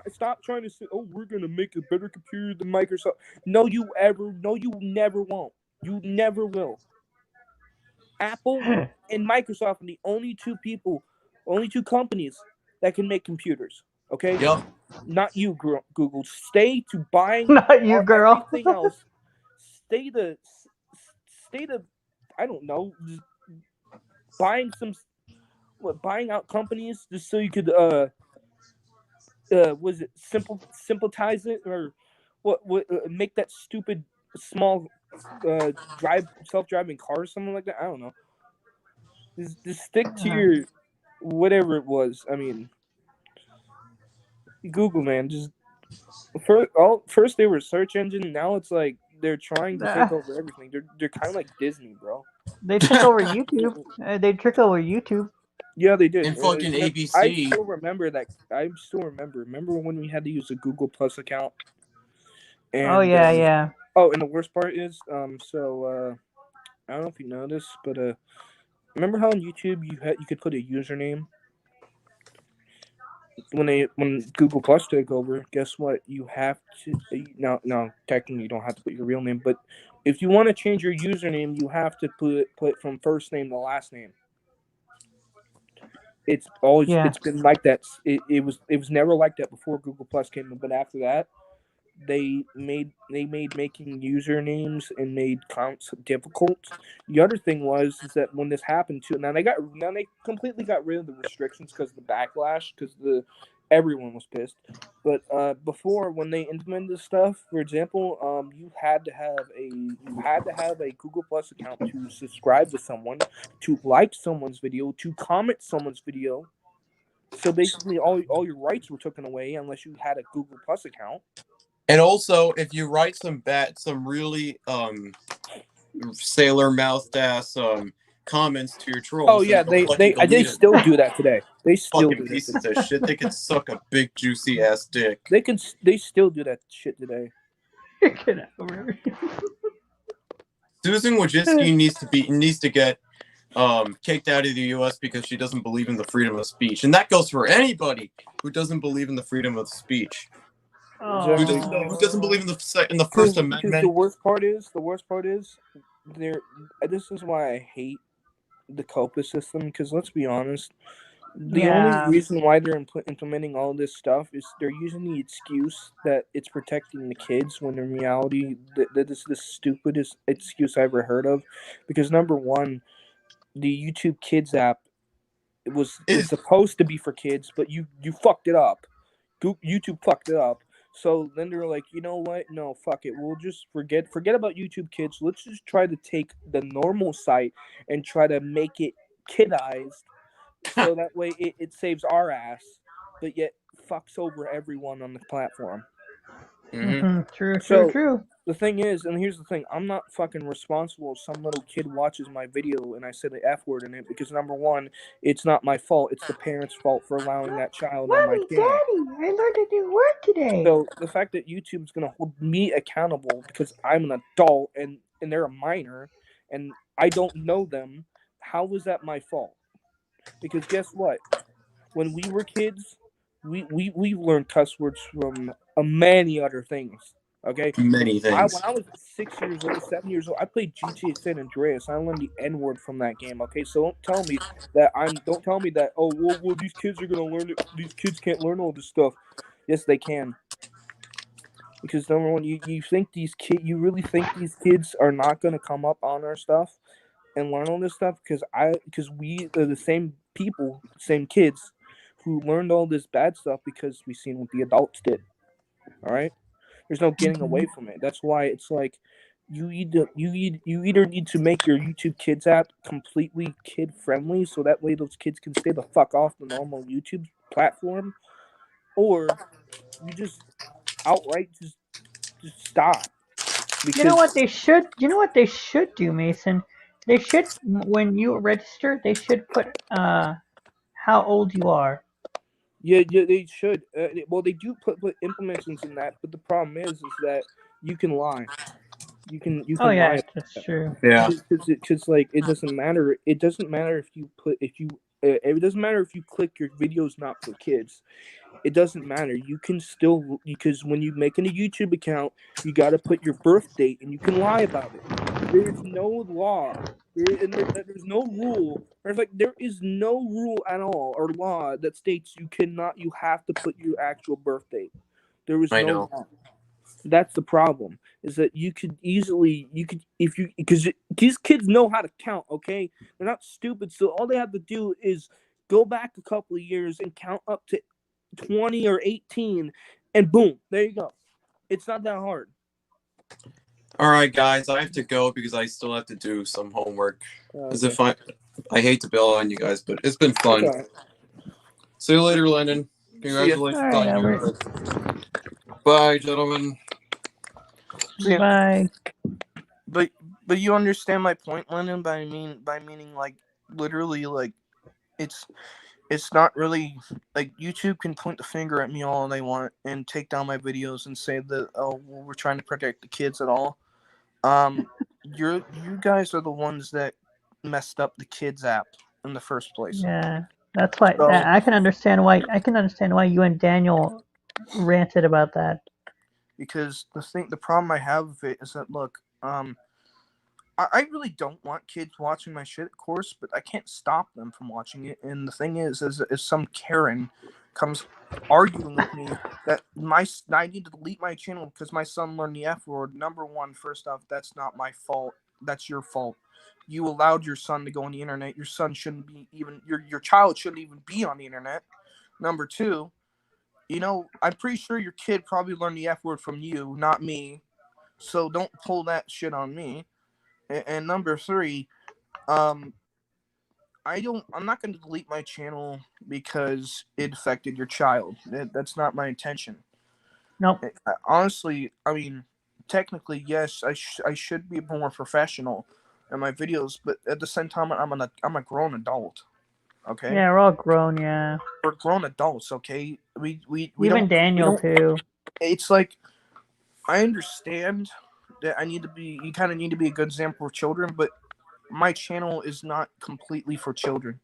Stop trying to say, oh, we're gonna make a better computer than Microsoft. No, you never won't. You never will. Apple and Microsoft are the only two companies that can make computers. Okay, Yep. not you, Google. Stay to buying Not you, girl. everything else. Stay to, stay to, I don't know, just buying buying out companies just so you could was it simpletize it, or what make that stupid small self-driving car or something like that. I don't know. Just stick to your whatever it was. I mean, Google, man. Just first they were a search engine. Now it's like they're trying to take over everything. They're kind of like Disney, bro. They took over YouTube. They took over YouTube. Yeah, they did. And fucking I ABC. still remember that. I still remember. Remember when we had to use a Google Plus account? Oh And yeah, yeah. oh, and the worst part is, I don't know if you know this, but remember how on YouTube you could put a username when Google Plus took over? Guess what? You have to no, technically you don't have to put your real name, but if you want to change your username, you have to put from first name to last name. Yeah. It's been like that. It was never like that before Google Plus came in, but after that, they made making usernames and made accounts difficult. The other thing was is that when this happened too, now they completely got rid of the restrictions because of the backlash, because everyone was pissed. But before, when they implemented this stuff, for example, you had to have a Google Plus account to subscribe to someone, to like someone's video, to comment someone's video. So basically, all your rights were taken away unless you had a Google Plus account. And also, if you write some really sailor mouthed ass comments to your Oh trolls, then yeah, they'll fucking they delete it. still do that today. They still Fucking do that pieces today. of shit. They could suck a big juicy ass dick. They still do that shit today. Get over. Susan Wojcicki needs to get kicked out of the U.S. because she doesn't believe in the freedom of speech, and that goes for anybody who doesn't believe in the freedom of speech. Exactly. Who doesn't believe in the First Because Amendment? the worst part is there. This is why I hate the COPA system. Because let's be honest, the only Yeah. reason why they're implementing all this stuff is they're using the excuse that it's protecting the kids, when in reality that is the stupidest excuse I ever heard of. Because number one, the YouTube Kids app was supposed to be for kids, but you fucked it up. YouTube fucked it up. So then they were like, you know what? No, fuck it. We'll just forget about YouTube Kids. Let's just try to take the normal site and try to make it kidized, so that way it saves our ass, but yet fucks over everyone on the platform. True. So True. the thing is, and here's the thing, I'm not fucking responsible if some little kid watches my video and I said the F word in it, because number one, it's not my fault. It's the parents' fault for allowing that child on my Mommy, channel. Daddy, I learned to do work today. So the fact that YouTube's gonna hold me accountable because I'm an adult and they're a minor and I don't know them, how is that my fault? Because guess what? When we were kids, we learned cuss words from many other things. Okay, Many when things. I was 6 years old, 7 years old, I played GTA San Andreas. I learned the N word from that game. Okay, so don't tell me that. Oh well, these kids are gonna learn it. These kids can't learn all this stuff. Yes, they can. Because number one, you really think these kids are not gonna come up on our stuff and learn all this stuff? Because we are the same people, same kids, who learned all this bad stuff because we seen what the adults did. All right, there's no getting away from it. That's why it's like you either need to make your YouTube Kids app completely kid friendly, so that way those kids can stay the fuck off the normal YouTube platform, or you just outright just stop. You know Because what they should? You know what they should do, Mason? They should, when you register, they should put how old you are. yeah, they should. Well, they do put implementations in that, but the problem is that you can lie. You Oh can yeah, lie that's true. Yeah, because like it doesn't matter. It doesn't matter if you put if you. It doesn't matter if you click your videos not for kids. It doesn't matter. You can still, because when you make a YouTube account, you got to put your birth date, and you can lie about it. There is no law. There's no rule. There is no rule at all or law that states you have to put your actual birth date. There is I no know. law. That's the problem. Is that you could if you because these kids know how to count. Okay, they're not stupid. So all they have to do is go back a couple of years and count up to 20 or 18, and boom, there you go. It's not that hard. All right, guys, I have to go because I still have to do some homework. As Okay. if I hate to bail on you guys, but it's been fun. Okay. See you later, Lennon. See ya. All Congratulations right, on Albert. your. Bye, gentlemen. See ya. Bye. But but you understand my point, Lennon, by meaning like literally like it's it's not really like YouTube can point the finger at me all they want and take down my videos and say that, oh, well, we're trying to protect the kids at all. Um, you guys are the ones that messed up the kids app in the first place. Yeah, that's why So I can understand why you and Daniel ranted about that. because the problem I have with it is that, look, I really don't want kids watching my shit, of course, but I can't stop them from watching it. And the thing is some Karen comes arguing with me that I need to delete my channel because my son learned the F word. Number one, first off, that's not my fault. That's your fault. You allowed your son to go on the internet. Your son shouldn't be even your child shouldn't even be on the internet. Number two, I'm pretty sure your kid probably learned the F word from you, not me. So don't pull that shit on me. And number three, um, I'm not going to delete my channel because it affected your child. That's not my intention. Nope. Honestly, I mean, technically, yes, I should be more professional in my videos, but at the same time, I'm a grown adult. Okay, Yeah, we're all grown. Yeah, we're grown adults. Okay, we even don't we Daniel don't. too. It's like I understand that you kind of need to be a good example for children, but my channel is not completely for children,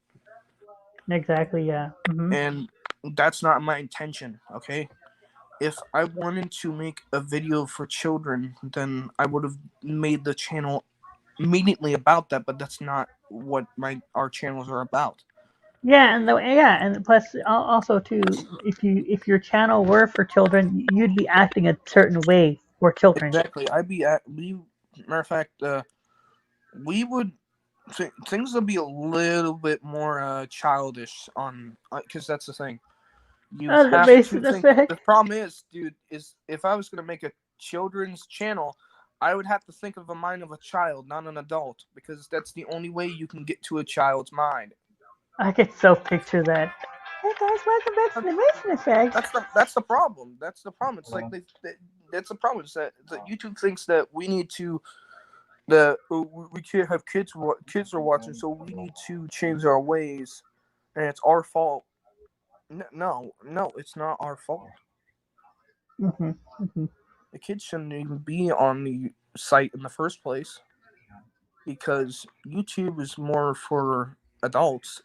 Exactly. Yeah. and that's not my intention. Okay, if I wanted to make a video for children, then I would have made the channel immediately about that, but that's not what our channels are about. Yeah, and plus also too, if your channel were for children, you'd be acting a certain way for children. Exactly. Matter of fact, we would things would be a little bit more childish on because that's the thing. You The have base to the think. The spec. problem is, dude, is if I was gonna make a children's channel, I would have to think of the mind of a child, not an adult, because that's the only way you can get to a child's mind. I could so picture that. Hey guys, welcome back to the Mason Effect. That's the problem. That's the problem. It's like that's the problem. Is that YouTube thinks that we need to we can't have kids are watching, so we need to change our ways, and it's our fault. No, it's not our fault. hmm hmm The kids shouldn't even be on the site in the first place because YouTube is more for adults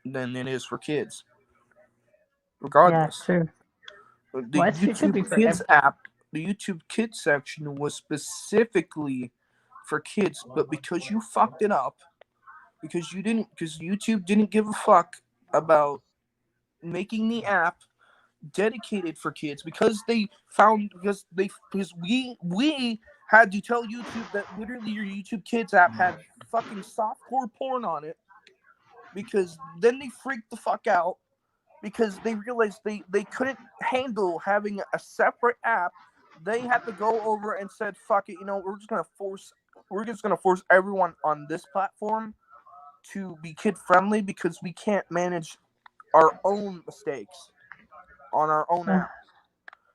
than it is for kids. Yeah, Regardless, true. the Well, it should be YouTube for Kids app, the YouTube Kids section was specifically for kids, but because you fucked it up, because YouTube didn't give a fuck about making the app dedicated for kids because we had to tell YouTube that literally your YouTube Kids app had fucking softcore porn on it, because then they freaked the fuck out because they realized they couldn't handle having a separate app they had to go over and said, "Fuck it, we're just gonna force everyone on this platform to be kid friendly because we can't manage our own mistakes on our own app."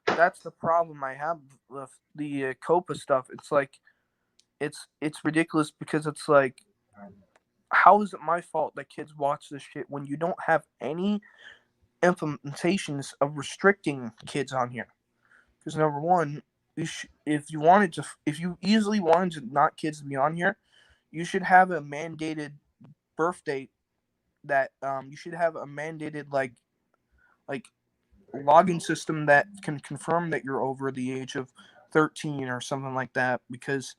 That's the problem I have with the Copa stuff. It's like it's ridiculous because it's like, how is it my fault that kids watch this shit when you don't have any implementations of restricting kids on here? Because number one, if you easily wanted to not kids to be on here, you should have a mandated birth date that you should have a mandated like login system that can confirm that you're over the age of 13 or something like that, because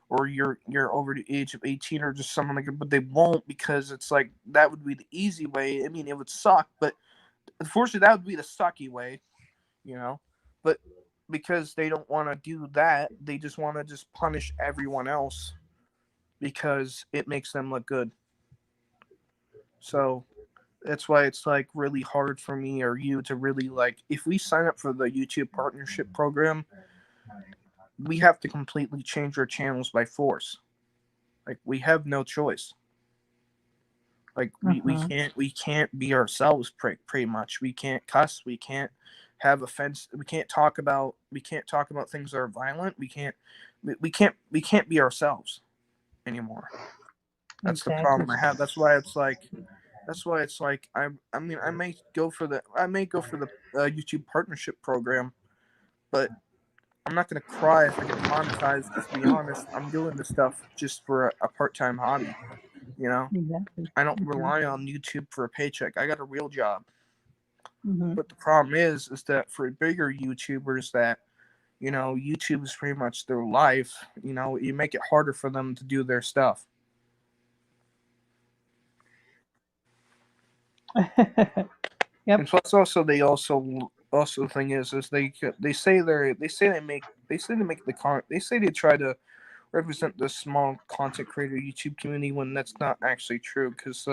or you're over the age of 18 or just something like that. But they won't, because it's like that would be the easy way. I mean, it would suck, but unfortunately that would be the sucky way, but because they don't want to do that, they just want to just punish everyone else because it makes them look good. So that's why it's like really hard for me or you to really like, if we sign up for the YouTube partnership program, we have to completely change our channels by force. Like, we have no choice. Like, we can't be ourselves pretty much. We can't cuss, we can't have offense, we can't talk about things that are violent. We can't be ourselves anymore. That's Exactly. the problem I have. That's why it's like I mean, I may go for the YouTube partnership program, but I'm not gonna cry if I get demonetized. Because to be honest, I'm doing this stuff just for a part-time hobby. Exactly. I don't rely on YouTube for a paycheck. I got a real job. Mm-hmm. But the problem is that for bigger YouTubers that, YouTube is pretty much their life. You make it harder for them to do their stuff. Yep. And plus, also they also the thing is they say they make they say they try to represent the small content creator YouTube community, when that's not actually true. Because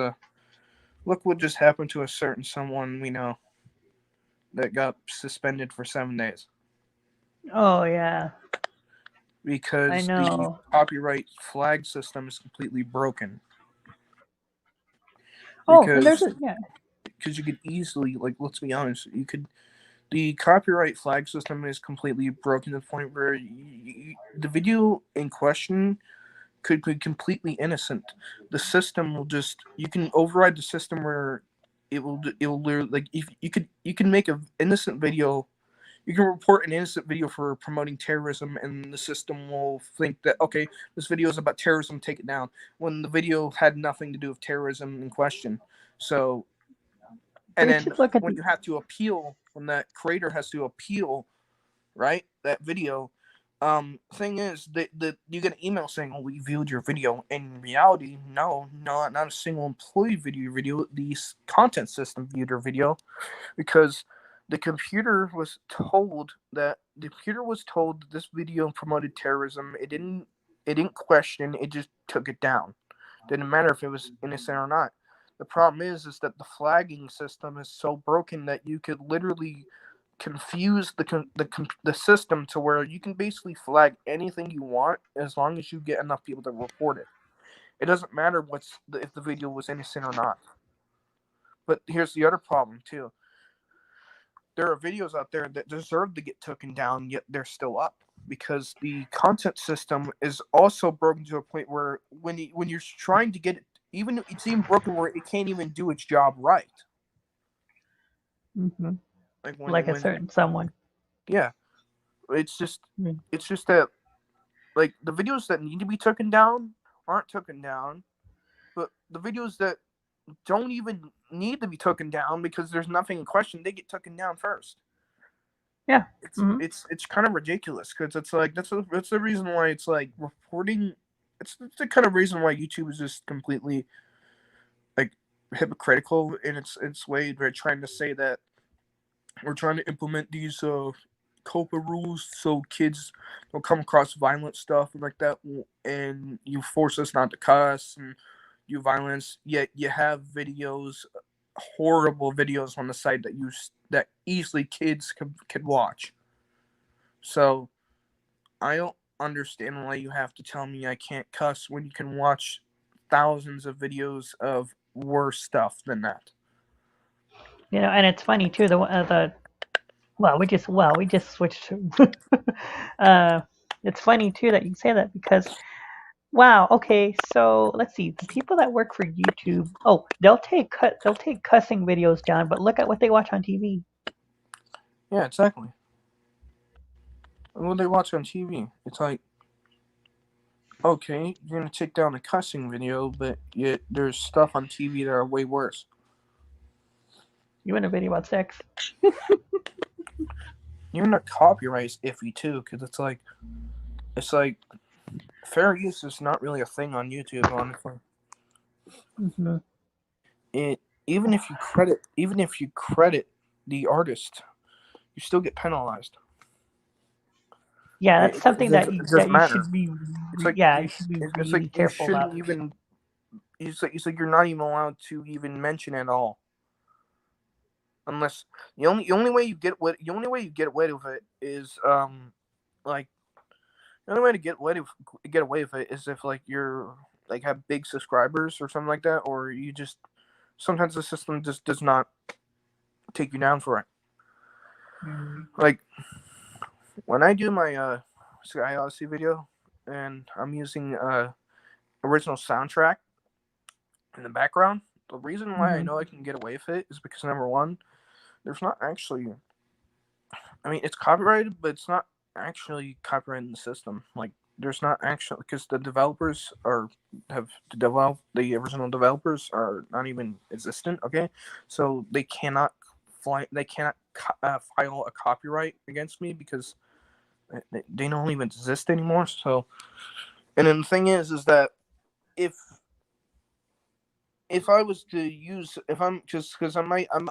look what just happened to a certain someone we know that got suspended for 7 days Oh yeah, I because the know. copyright flag system is completely broken. Oh, and there's Because a yeah. you could easily, like, let's be honest, the copyright flag system is completely broken to the point where the video in question could be completely innocent. The system will just, you can override the system where it will literally, like, if you can make an innocent video, you can report an innocent video for promoting terrorism, and the system will think that, okay, this video is about terrorism, take it down, when the video had nothing to do with terrorism in question. So, But and you then should look at when the you have to appeal, when that creator has to appeal, right, that video, thing is that you get an email saying, "Oh, we viewed your video." In reality, no, not a single employee viewed your video. The content system viewed your video, because the computer was told that this video promoted terrorism. It didn't question. It just took it down. Didn't matter if it was innocent or not. The problem is that the flagging system is so broken that you could literally confuse the system to where you can basically flag anything you want as long as you get enough people to report it. It doesn't matter if the video was innocent or not. But here's the other problem too. There are videos out there that deserve to get taken down, yet they're still up, because the content system is also broken to a point where when you're trying to get it, it's even broken where it can't even do its job right. mm-hmm. Like Like a certain someone. yeah, it's just that, like, the videos that need to be taken down aren't taken down, but the videos that don't even need to be taken down because there's nothing in question, they get taken down first. Yeah. It's kind of ridiculous, because it's like that's the reason why it's like reporting. It's the kind of reason why YouTube is just completely, like, hypocritical in its way. They're trying to say that we're trying to implement these COPA rules so kids don't come across violent stuff and like that, and you force us not to cuss and you violence, yet you have videos, horrible videos on the site that easily kids could watch. So I don't understand why you have to tell me I can't cuss when you can watch thousands of videos of worse stuff than that. And it's funny too. We just switched to. It's funny too that you say that because wow. Okay, so let's see. The people that work for YouTube, they'll take cussing videos down, but look at what they watch on TV. Yeah, exactly. And what they watch on TV, it's like, okay, you're gonna take down a cussing video, but yet there's stuff on TV that are way worse. Even a video about sex. Even the copyright is iffy too, because it's like fair use is not really a thing on YouTube, honestly. Mm-hmm. Even if you credit the artist, you still get penalized. Yeah, that's something that It doesn't you matter. should be. It's like Yeah, you should be it's really like you careful about. shouldn't even. It's like you're not even allowed to even mention it at all. Unless the only way you get away with it is like the only way to get away with it is if like you're like have big subscribers or something like that, or you just sometimes the system just does not take you down for it. Like when I do my Sky Odyssey video and I'm using original soundtrack in the background, the reason why I know I can get away with it is because number one, there's not actually. I mean, it's copyrighted, but it's not actually copyrighted in the system. Like, there's not actually because the developers the original developers are not even existent. Okay, so they cannot file a copyright against me because they don't even exist anymore. So, and then the thing is that if I was to use I'm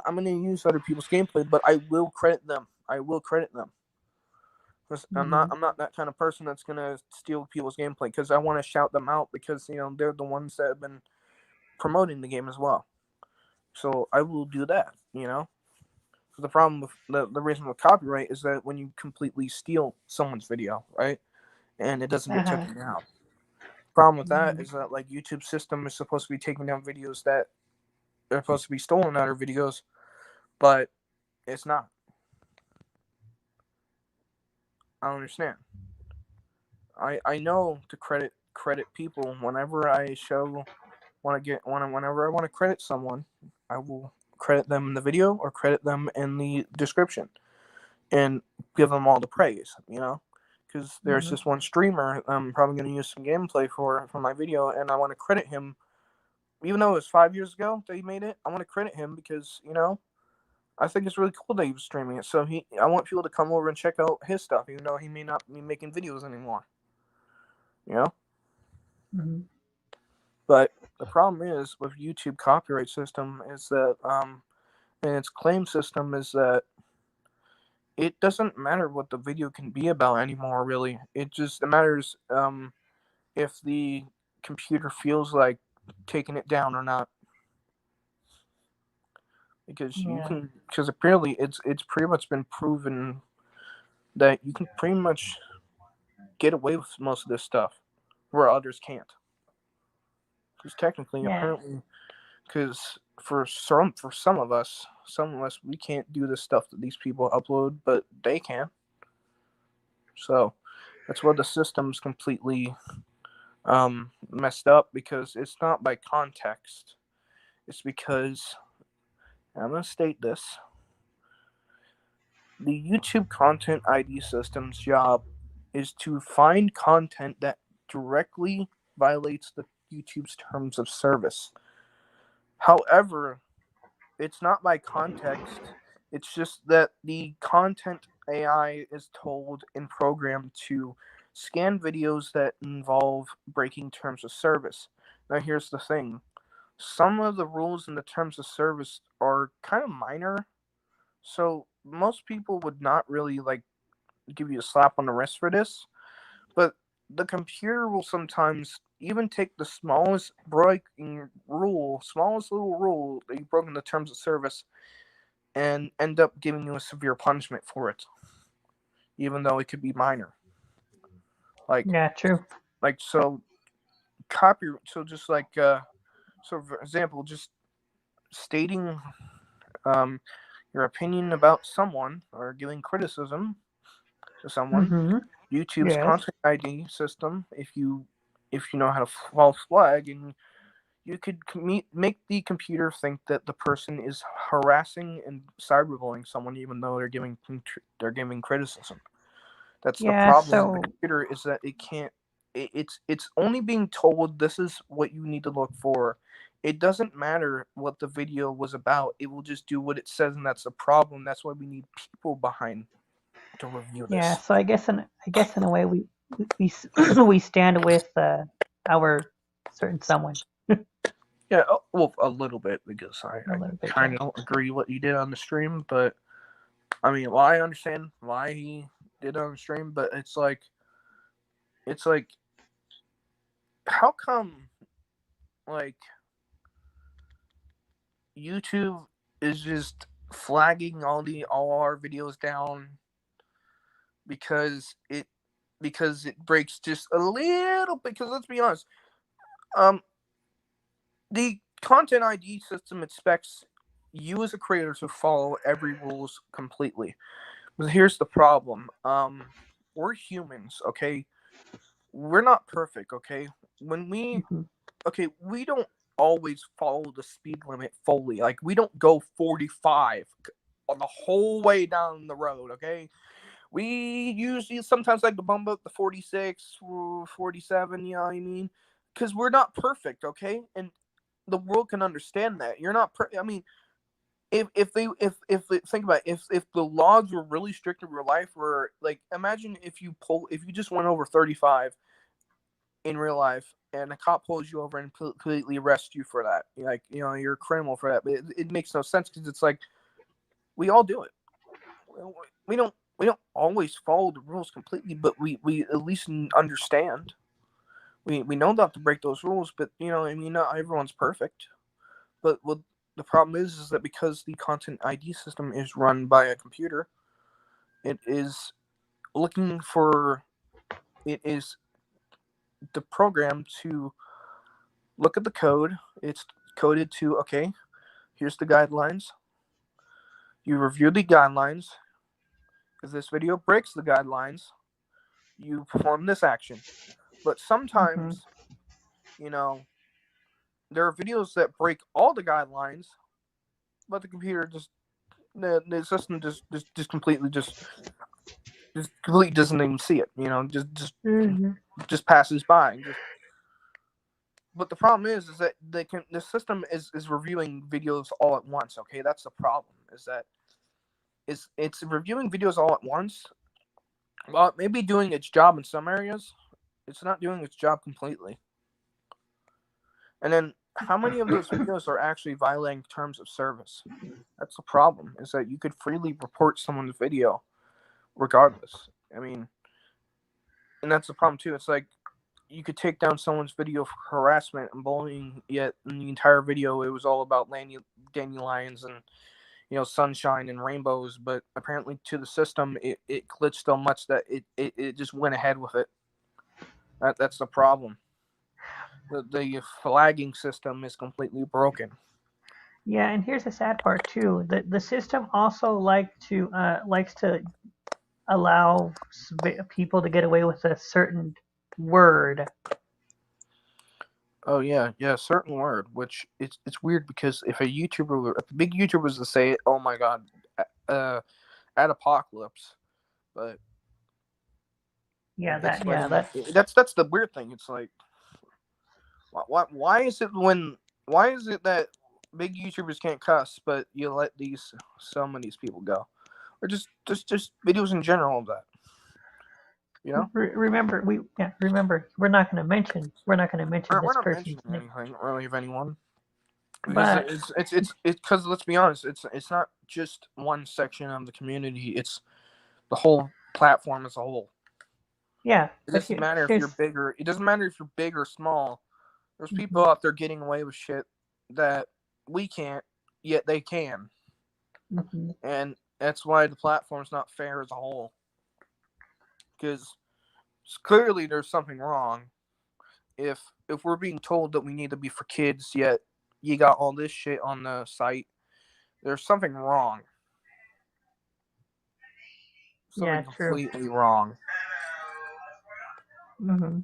gonna use other people's gameplay, but I will credit them. I'm not that kind of person that's gonna steal people's gameplay because I want to shout them out because they're the ones that have been promoting the game as well. So I will do that. The problem with the reason with copyright is that when you completely steal someone's video, right, and it doesn't get taken down. Problem with that is that like YouTube system is supposed to be taking down videos that are supposed to be stolen out of videos, but it's not. I don't understand. I know to credit people whenever I whenever I want to credit someone, I will credit them in the video or credit them in the description and give them all the praise, because there's this one streamer I'm probably going to use some gameplay for my video, and I want to credit him, even though it was 5 years ago that he made it. I want to credit him because I think it's really cool that he was streaming it. So I want people to come over and check out his stuff, even though he may not be making videos anymore. But the problem is with YouTube copyright system is that and its claim system is that it doesn't matter what the video can be about anymore. Really, it matters if the computer feels like taking it down or not. Because apparently it's pretty much been proven that you can pretty much get away with most of this stuff where others can't. Because technically, apparently, because for some of us, we can't do the stuff that these people upload, but they can. So that's why the system's completely messed up, because it's not by context. It's because I'm going to state this. The YouTube Content ID system's job is to find content that directly violates the YouTube's terms of service. However, it's not by context. It's just that the content AI is told and programmed to scan videos that involve breaking terms of service. Now, here's the thing. Some of the rules in the terms of service are kind of minor, so most people would not really give you a slap on the wrist for this, but the computer will sometimes even take the smallest little rule that you broke in the terms of service and end up giving you a severe punishment for it, even though it could be minor. Like, Yeah, true. like so copy. So just like so for example, just stating your opinion about someone or giving criticism to someone. Mm-hmm. YouTube's Yes. content ID system, if you know how to false flag, and you could make the computer think that the person is harassing and cyberbullying someone, even though they're giving criticism. That's the Yeah, problem with the so computer, is that it can't. It's only being told this is what you need to look for. It doesn't matter what the video was about. It will just do what it says, and that's the problem. That's why we need people behind to review yeah, this. so I guess in a way we we stand with our certain someone Yeah, well, a little bit, because I a little bit, kind yeah. of don't agree what he did on the stream, but I mean, well, I understand why he did it on the stream, but it's like, how come, like, YouTube is just flagging all our videos down because it breaks just a little bit. Because let's be honest, the content ID system expects you as a creator to follow every rules completely. But here's the problem. We're humans, okay? We're not perfect, okay? When we Mm-hmm. we don't always follow the speed limit fully. Like, we don't go 45 on the whole way down the road, okay? We usually sometimes like to bump up the 46, 47, you know what I mean? Because we're not perfect, okay? And the world can understand that. You're not I mean, if they think about it, if the laws were really strict in real life, or like, imagine if you just went over 35 in real life, and a cop pulls you over and completely arrests you for that. Like, you're a criminal for that. But it makes no sense, because it's like, we all do it. We don't always follow the rules completely, but we at least understand. We know not to break those rules, but I mean, not everyone's perfect. But what the problem is that because the content ID system is run by a computer, it is looking for it is the program to look at the code. It's coded to, okay, here's the guidelines. You review the guidelines. If this video breaks the guidelines, you perform this action. But Mm-hmm. sometimes, there are videos that break all the guidelines, but the computer the system just completely completely doesn't even see it. Mm-hmm. Just passes by. But the problem is that the system is reviewing videos all at once. Okay, that's the problem. Is that it's reviewing videos all at once. Well, it may be doing its job in some areas. It's not doing its job completely. And then, how many of those videos are actually violating terms of service? That's the problem. Is that you could freely report someone's video, regardless. I mean, and that's the problem too. It's like, you could take down someone's video for harassment and bullying, yet in the entire video it was all about dandelions and sunshine and rainbows. But apparently, to the system, it glitched so much that it just went ahead with it. That's the problem. The flagging system is completely broken. Yeah, and here's the sad part too. The system also likes to allow people to get away with a certain word. Oh yeah, certain word. Which it's weird, because if a big YouTuber was to say it, oh my god, at apocalypse. But Yeah, it's like, that that's the weird thing. It's like, why is it that big YouTubers can't cuss, but you let some of these people go, or just videos in general of that, remember we're not going to mention We're this not person's mentioning name, anything really of anyone, because but it's because, let's be honest, it's not just one section of the community, it's the whole platform as a whole. yeah, It but doesn't matter if you're bigger. It doesn't matter if you're big or small. There's people out there getting away with shit that we can't, yet they can. mm-hmm. And that's why the platform's not fair as a whole. Because clearly there's something wrong. If we're being told that we need to be for kids, yet you got all this shit on the site, there's something wrong. Something completely wrong. Mm-hmm.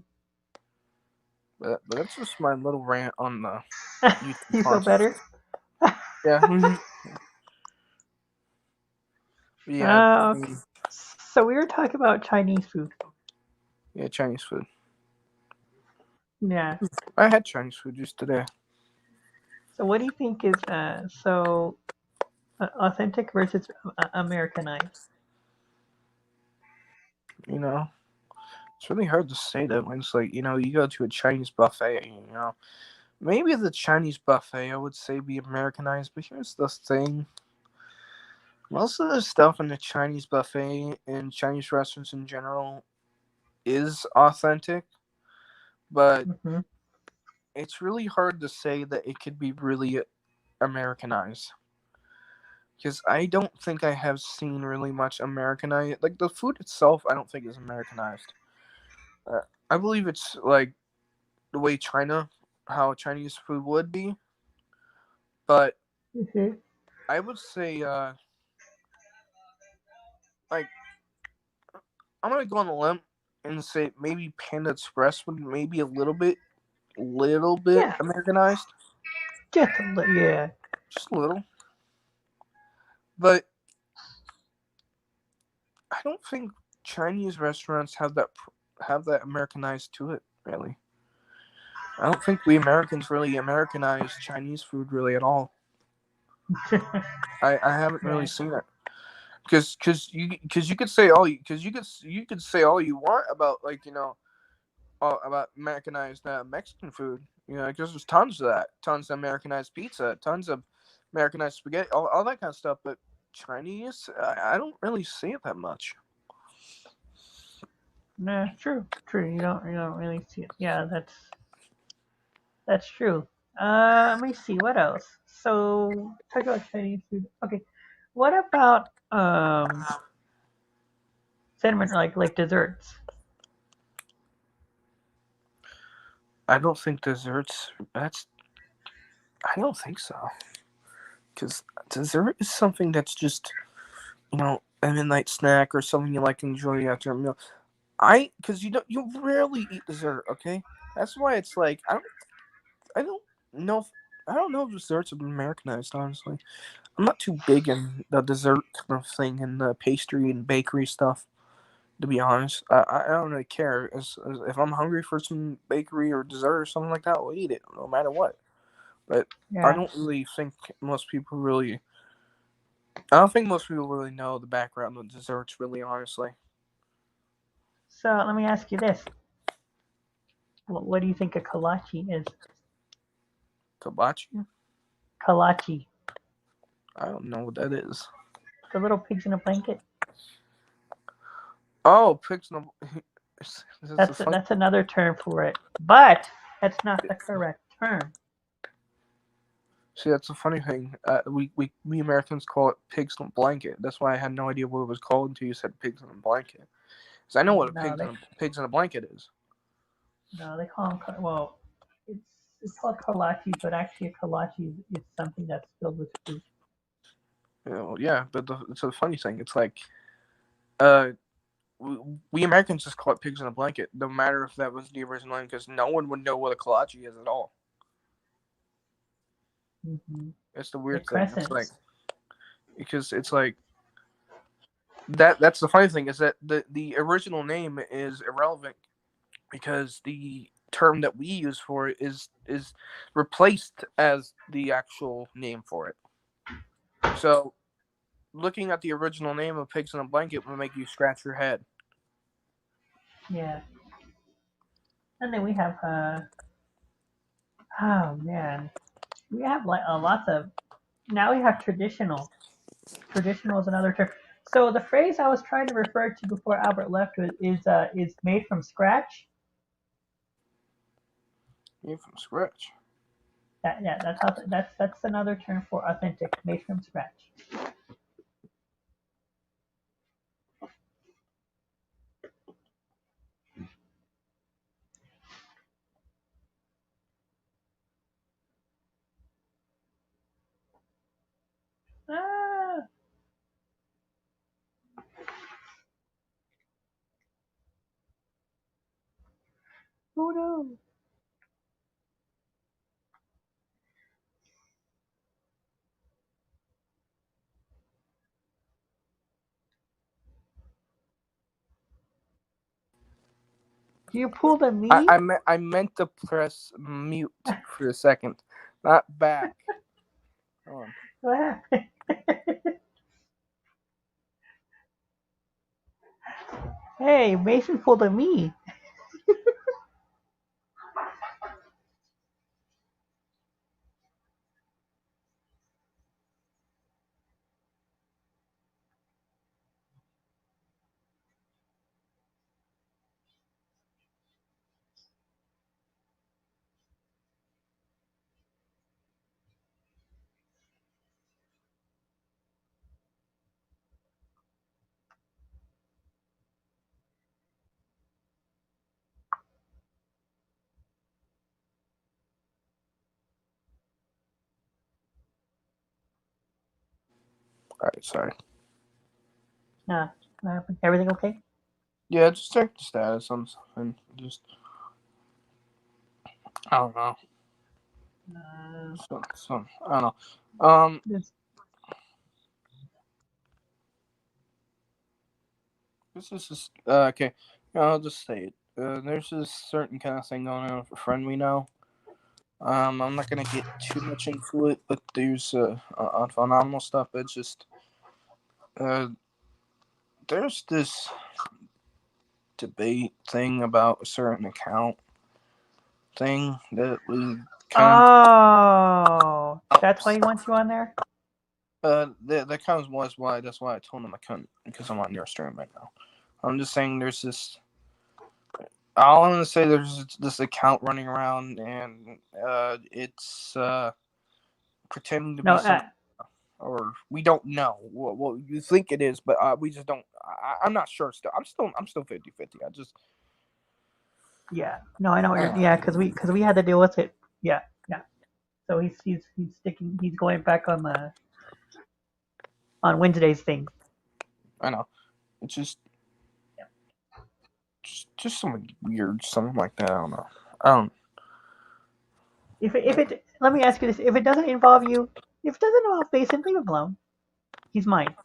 But that's just my little rant on the YouTube You feel better? Yeah. Yeah. So we were talking about Chinese food. Yeah, Chinese food. Yeah. I had Chinese food just today. So what do you think is authentic versus Americanized? You know, it's really hard to say that when it's like, you go to a Chinese buffet, maybe the Chinese buffet I would say be Americanized, but here's the thing. Most of the stuff in the Chinese buffet and Chinese restaurants in general is authentic, but Mm-hmm. it's really hard to say that it could be really Americanized. Because I don't think I have seen really much Americanized. Like, the food itself, I don't think is Americanized. I believe it's like the way how Chinese food would be. But Mm-hmm. I would say, like, I'm going to go on a limb and say maybe Panda Express would maybe a little bit Yeah. Americanized. Just a little, yeah. Just a little. But I don't think Chinese restaurants have that Americanized to it, really. I don't think we Americans really Americanize Chinese food really at all. I haven't really seen it. Because you could say all you could say all you want about about Americanized Mexican food, because there's tons of that, tons of Americanized pizza, tons of Americanized spaghetti, all that kind of stuff. But Chinese, I don't really see it that much. Nah, true. You don't really see it. Yeah, that's true. Let me see what else. So talk about Chinese food. Okay, what about cinnamon like desserts? I don't think desserts. I don't think so. Because dessert is something that's just a midnight snack or something you like to enjoy after a meal. Because you rarely eat dessert. Okay, that's why it's like I don't know. I don't know if desserts have been Americanized. Honestly, I'm not too big in the dessert kind of thing and the pastry and bakery stuff. To be honest, I don't really care. If I'm hungry for some bakery or dessert or something like that, I'll eat it no matter what. But I Yeah. don't really think most people really. I don't think most people really know the background of desserts. Really, honestly. So let me ask you this: what do you think a kolache is? Hibachi? Kolache, I don't know what that is. the little pigs in a blanket. Oh, pigs in a. That's another term for it, but that's not the correct term. See, that's a funny thing. We Americans call it pigs in a blanket. That's why I had no idea what it was called until you said pigs in a blanket. Because I know what a No, pigs in a blanket is. no, they call them well. It's it's called kolache, but actually a kolache is something that's filled with fruit. Yeah, but it's a funny thing. It's like, uh, we Americans just call it pigs in a blanket. No matter if that was the original name, because no one would know what a kolache is at all. Mm-hmm. It's the weird thing. It's Crescents. like because it's like that's the funny thing is that the original name is irrelevant because the term that we use for it is replaced as the actual name for it. So looking at the original name of pigs in a blanket will make you scratch your head. Yeah, and then we have oh man, we have like lots of. Now we have traditional. Traditional is another term. So the phrase I was trying to refer to before Albert left is made from scratch. Made from scratch. That's another term for authentic, made from scratch. Oh no. You pulled a me? I meant to press mute for a second, not back. Hold on. What happened? Hey, Mason pulled a me. All right, sorry. Nah, what happened? Everything okay? Yeah, just check the status on something. Just I don't know. I don't know. This, This is just okay. I'll just say it. There's this certain kind of thing going on with a friend we know. I'm not gonna get too much into it, but there's on phenomenal stuff. It's just there's this debate thing about a certain account thing that we kind oh, that's why he wants you on there? that kind of was why that's why I told him I couldn't because I'm on your stream right now. I'm just saying there's this. I want to say there's this account running around and it's pretending to be No, something, or we don't know what you think it is, but we just don't. I'm not sure. I'm still 50-50. I just yeah. No, I know what you're. Yeah, because we had to deal with it. Yeah, yeah. So he's sticking. He's going back on Wednesday's thing. I know it's just something weird, something like that. I don't know. I don't. If it let me ask you this: if it doesn't involve you, if it doesn't involve Basin, leave him alone. He's mine.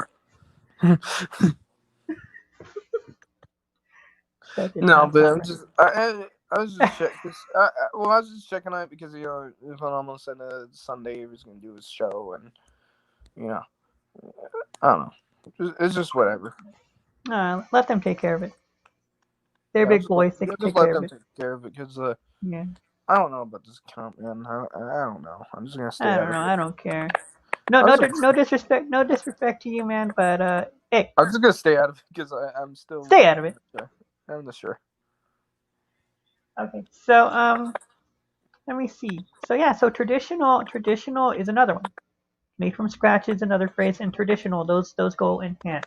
That did No, not but sound I'm right. just I was just checking. I was just checking on it because Phenomenal said Sunday he was gonna do his show, and you know, I don't know. It's just whatever. Let them take care of it. They're Yeah, big boys. They can just take let care of them it. take care of it because Yeah. I don't know about this account, man. I don't know. I'm just gonna stay I out don't of know. it. I don't care. No, I no, was, no disrespect. No disrespect to you, man. But hey, I'm just gonna stay out of it because I'm still stay out of it. I'm not sure. Okay. So let me see. So yeah. So traditional is another one. Made from scratch is another phrase, and traditional those go in hand.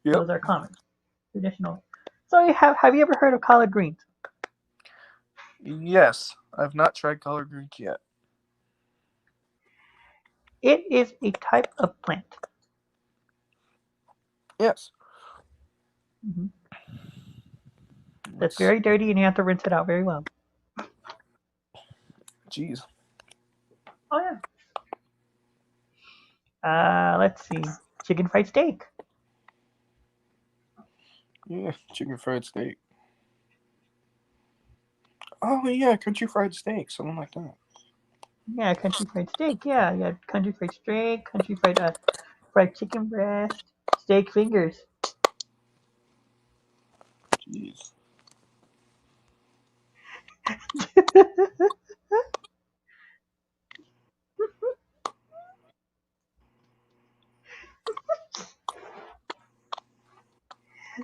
Yep. Those are common. Traditional. So have you ever heard of collard greens? Yes, I've not tried collard greens yet. It is a type of plant. Yes. Mm-hmm. That's very dirty, and you have to rinse it out very well. Jeez. Oh yeah. Let's see. Chicken fried steak. Yeah, chicken fried steak. Oh yeah, country fried steak, something like that. Yeah, country fried steak. Yeah, yeah, country fried steak, country fried chicken breast, steak fingers. Jeez.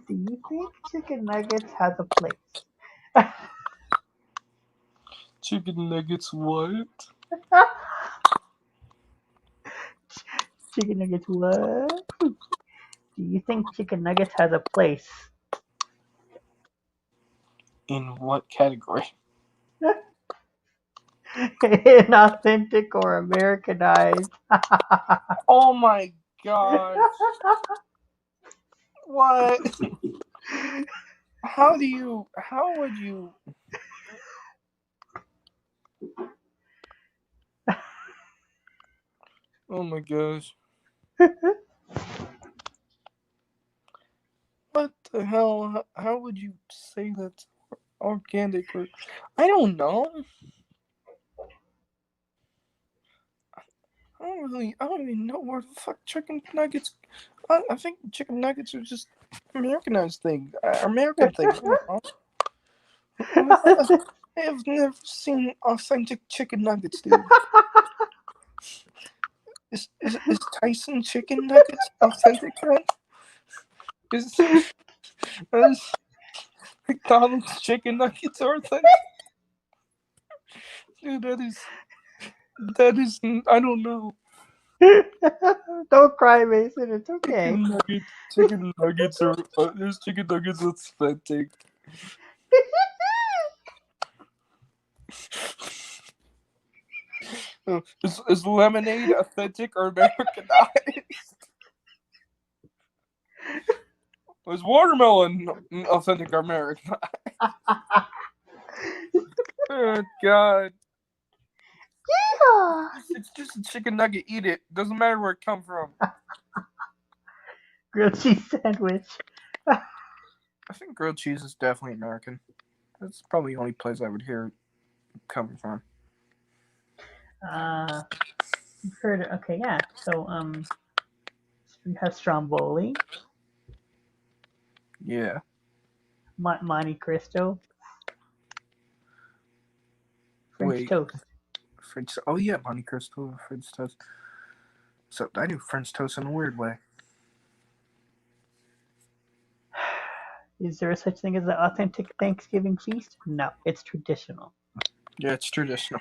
Do you think chicken nuggets has a place? Chicken nuggets, what? Chicken nuggets what? Do you think chicken nuggets has a place? In what category? Inauthentic or Americanized? Oh my gosh. What? How would you Oh my gosh. What the hell? How would you say that's organic? Or I don't know. I don't even know where the fuck chicken nuggets. I think chicken nuggets are just Americanized thing, American thing. I don't know. I have never seen authentic chicken nuggets, dude. Is Tyson chicken nuggets authentic, friend? Is McDonald's chicken nuggets authentic? Dude, that is I don't know. Don't cry, Mason. It's okay. Chicken nuggets are there's chicken nuggets authentic. Is lemonade authentic or Americanized? Is watermelon authentic or Americanized? Oh God! Yeah. It's just a chicken nugget. Eat it. Doesn't matter where it come from. Grilled cheese sandwich. I think grilled cheese is definitely American. That's probably the only place I would hear it coming from. You've heard it. Okay, yeah. So, you have stromboli, Yeah. Monte Cristo, French Wait. toast. French. Oh yeah, Monte Cristo, French toast. So I do French toast in a weird way. Is there such thing as an authentic Thanksgiving feast? No, it's traditional. Yeah, it's traditional.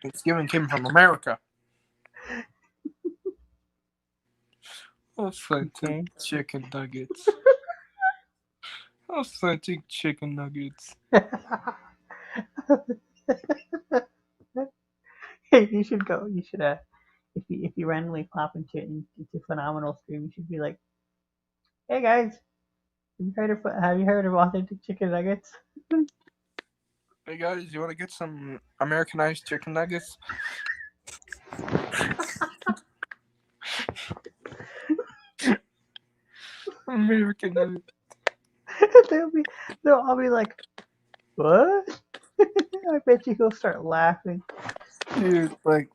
Thanksgiving came from America. Authentic chicken nuggets. Authentic chicken nuggets. Hey, you should go. You should if you randomly pop into Phenomenal Stream, you should be like, "Hey guys, have you heard of authentic chicken nuggets?" Hey guys, you want to get some Americanized chicken nuggets? American nuggets. They'll all be like, "What?" I bet you he'll start laughing. Dude, like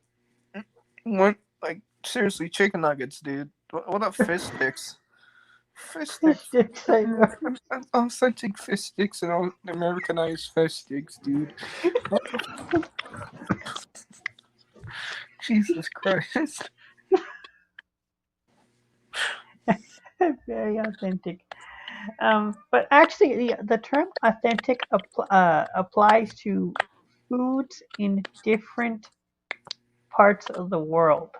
seriously, chicken nuggets, dude. What up, fish sticks? Fish sticks. Authentic fish sticks and Americanized fish sticks, dude. Jesus Christ. Very authentic. But actually, the term authentic applies to foods in different parts of the world.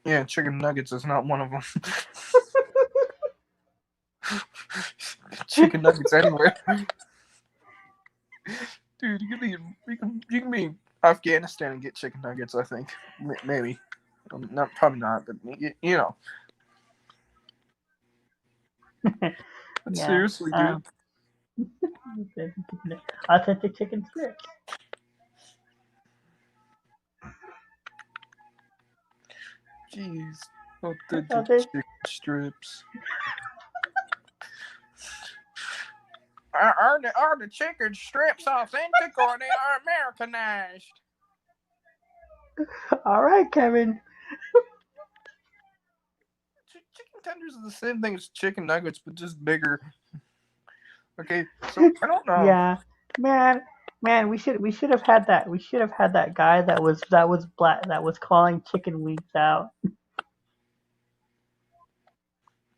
Yeah, chicken nuggets is not one of them. Chicken nuggets anywhere. Dude, you can be Afghanistan and get chicken nuggets, I think. Maybe. Probably not, but you know. But Yeah, seriously, dude. authentic chicken strips. Jeez. Authentic chicken strips. Are the chicken strips authentic or they are Americanized? All right, Kevin. Chicken tenders are the same thing as chicken nuggets, but just bigger. Okay, so I don't know. Yeah, man, we should have had that. We should have had that guy that was black that was calling chicken wings out.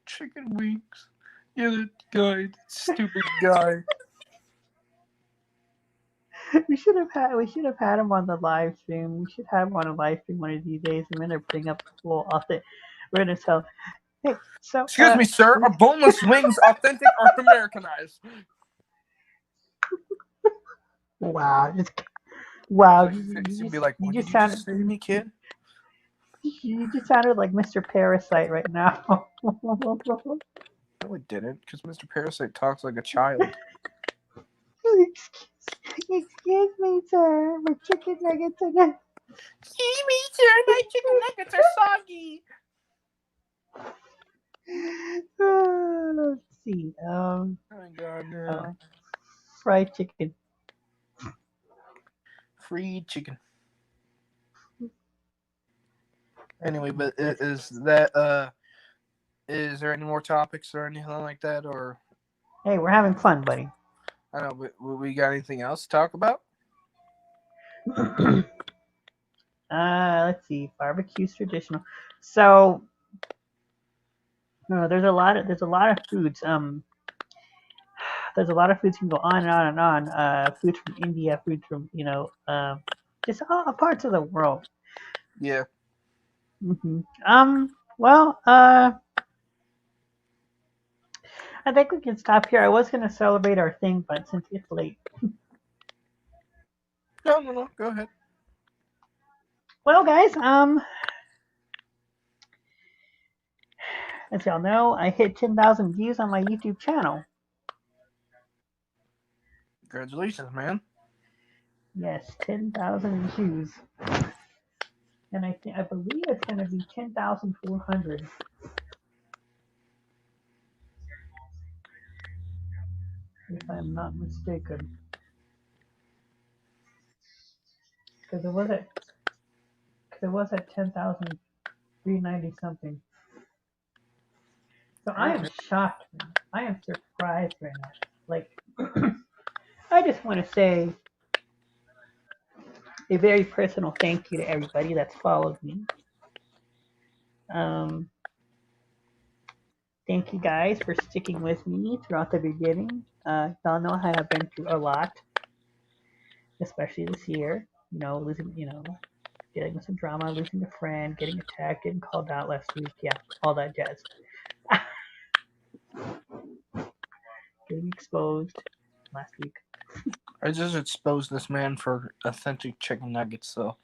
Chicken wings. Yeah, that guy, that stupid guy. We should have had him on the live stream. We should have him on a live stream one of these days. And we're gonna bring up the full authentic. We're gonna tell. Hey, so Excuse me, sir. Are boneless wings authentic or Americanized? Wow, wow. You'd be like, what did you just say to me, kid? You just sounded like Mr. Parasite right now. No, it didn't, because Mr. Parasite talks like a child. Excuse me, sir. My chicken nuggets are not. Excuse me, sir. My chicken nuggets are soggy. Let's see. Oh my god, no. Fried chicken. Free chicken. Anyway, but is that is there any more topics or anything like that, or? Hey, we're having fun, buddy. I don't know, but we got anything else to talk about? Let's see. Barbecue's traditional. So, there's a lot of foods. There's a lot of foods can go on and on and on. Foods from India, foods from just all parts of the world. Yeah. Well, I think we can stop here. I was gonna celebrate our thing, but since it's late. No. Go ahead. Well, guys, as y'all know, I hit 10,000 views on my YouTube channel. Congratulations, man. Yes, 10,000 views. And I believe it's going to be 10,400. If I'm not mistaken. Because it was at 10,390 something. So I am shocked, man. I am surprised right now. Like, I just want to say a very personal thank you to everybody that's followed me. Thank you guys for sticking with me throughout the beginning. Y'all know how I've been through a lot, especially this year. Losing, dealing with some drama, losing a friend, getting attacked, getting called out last week. Yeah, all that jazz. Getting exposed last week. I just exposed this man for authentic chicken nuggets, so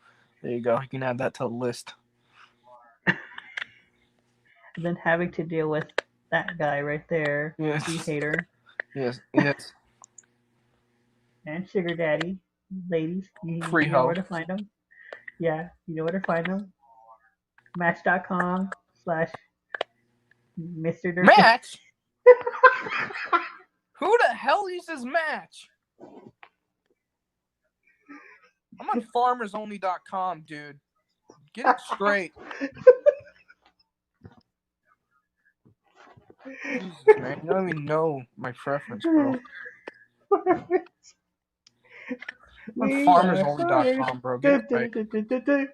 there you go. You can add that to the list. And then having to deal with that guy right there, yes. the hater. Yes. And Sugar Daddy, ladies, you know where to find them. Yeah, you know where to find them. Match.com/Mr. Dirty. Match? Who the hell uses Match? I'm on farmersonly.com, dude. Get it straight. Jesus, man. You don't even know my preference, bro. I'm on farmersonly.com, bro. Get it right.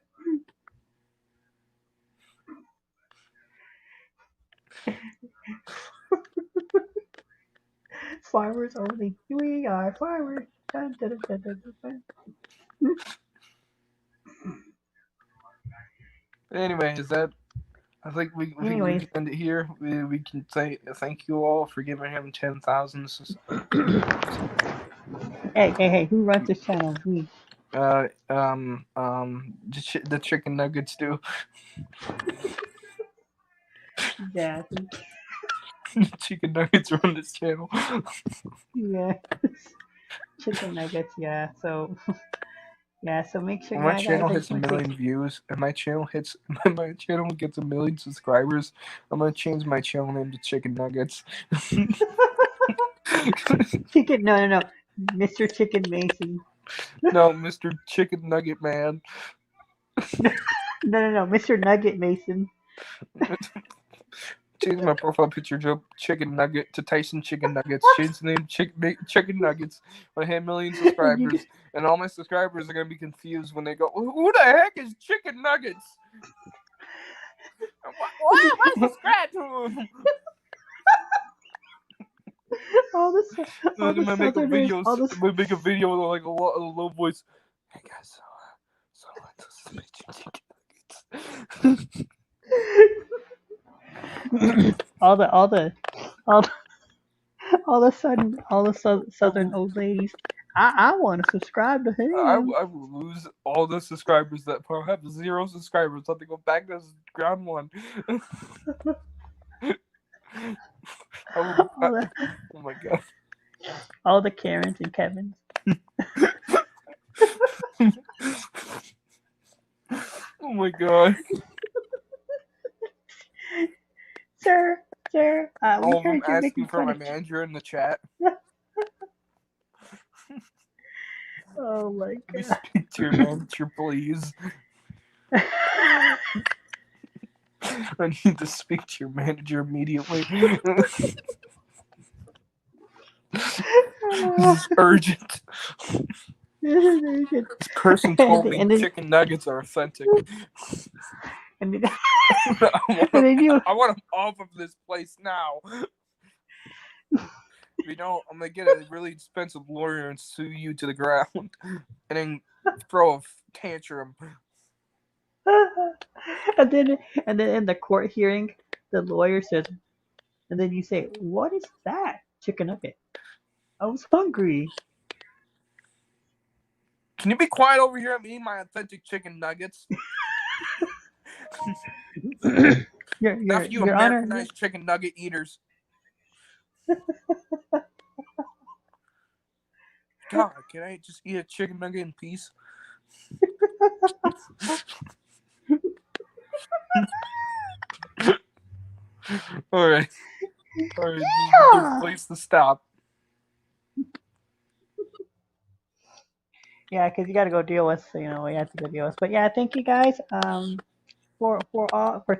Farmers only. We are farmers. Dun, dun, dun, dun, dun, dun. Anyway, is that? I think we can end it here. We can say thank you all for giving him 10,000. Hey! Who runs this channel? Me. The chicken nuggets do. Yeah. Chicken nuggets run this channel. Yeah. Chicken nuggets. Yeah. So. Yeah. So make sure. When my channel hits 1 million views, and my channel gets 1 million subscribers, I'm gonna change my channel name to Chicken Nuggets. Chicken. No. Mr. Chicken Mason. No, Mr. Chicken Nugget Man. No. Mr. Nugget Mason. Change my profile picture to Chicken Nugget to Tyson Chicken Nuggets. Change the name Chicken Nuggets. When I hit 1 million subscribers, and all my subscribers are gonna be confused when they go, "Who the heck is Chicken Nuggets? Why subscribe to him?" I'm gonna make a video with like a low voice. Hey guys, so this is my chicken nuggets. all the southern old ladies. I want to subscribe to him. I will lose all the subscribers that have 0 subscribers. So I have to go back to ground one. Oh my god! All the Karens and Kevins. my god. Sir, we All of them heard you're making asking for fun my of... manager in the chat. Oh my Let me god. speak to your manager, please. I need to speak to your manager immediately. This is urgent. This person told me chicken nuggets are authentic. And then, I want them off of this place now. If you don't, I'm gonna get a really expensive lawyer and sue you to the ground, and then throw a tantrum. and then in the court hearing, the lawyer says, and then you say, "What is that chicken nugget? I was hungry." Can you be quiet over here? I'm eating my authentic chicken nuggets. Not you Your Honor. Americanized chicken nugget eaters. God, can I just eat a chicken nugget in peace? All right. This is a good place to stop. Yeah, because you got to go deal with, we have to go deal with. But yeah, thank you guys for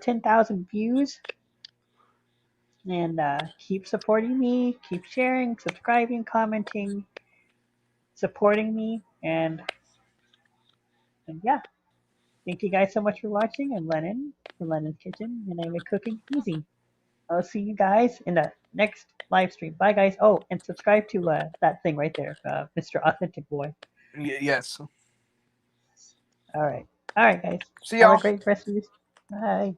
10,000 views, and keep supporting me, keep sharing, subscribing, commenting, supporting me, and yeah, thank you guys so much for watching. I'm Lennon from Lennon's Kitchen, and I make cooking easy. I'll see you guys in the next live stream. Bye, guys. Oh, and subscribe to that thing right there, Mr. Authentic Boy. Yes. All right, guys. See y'all. Have a great rest of your... Bye.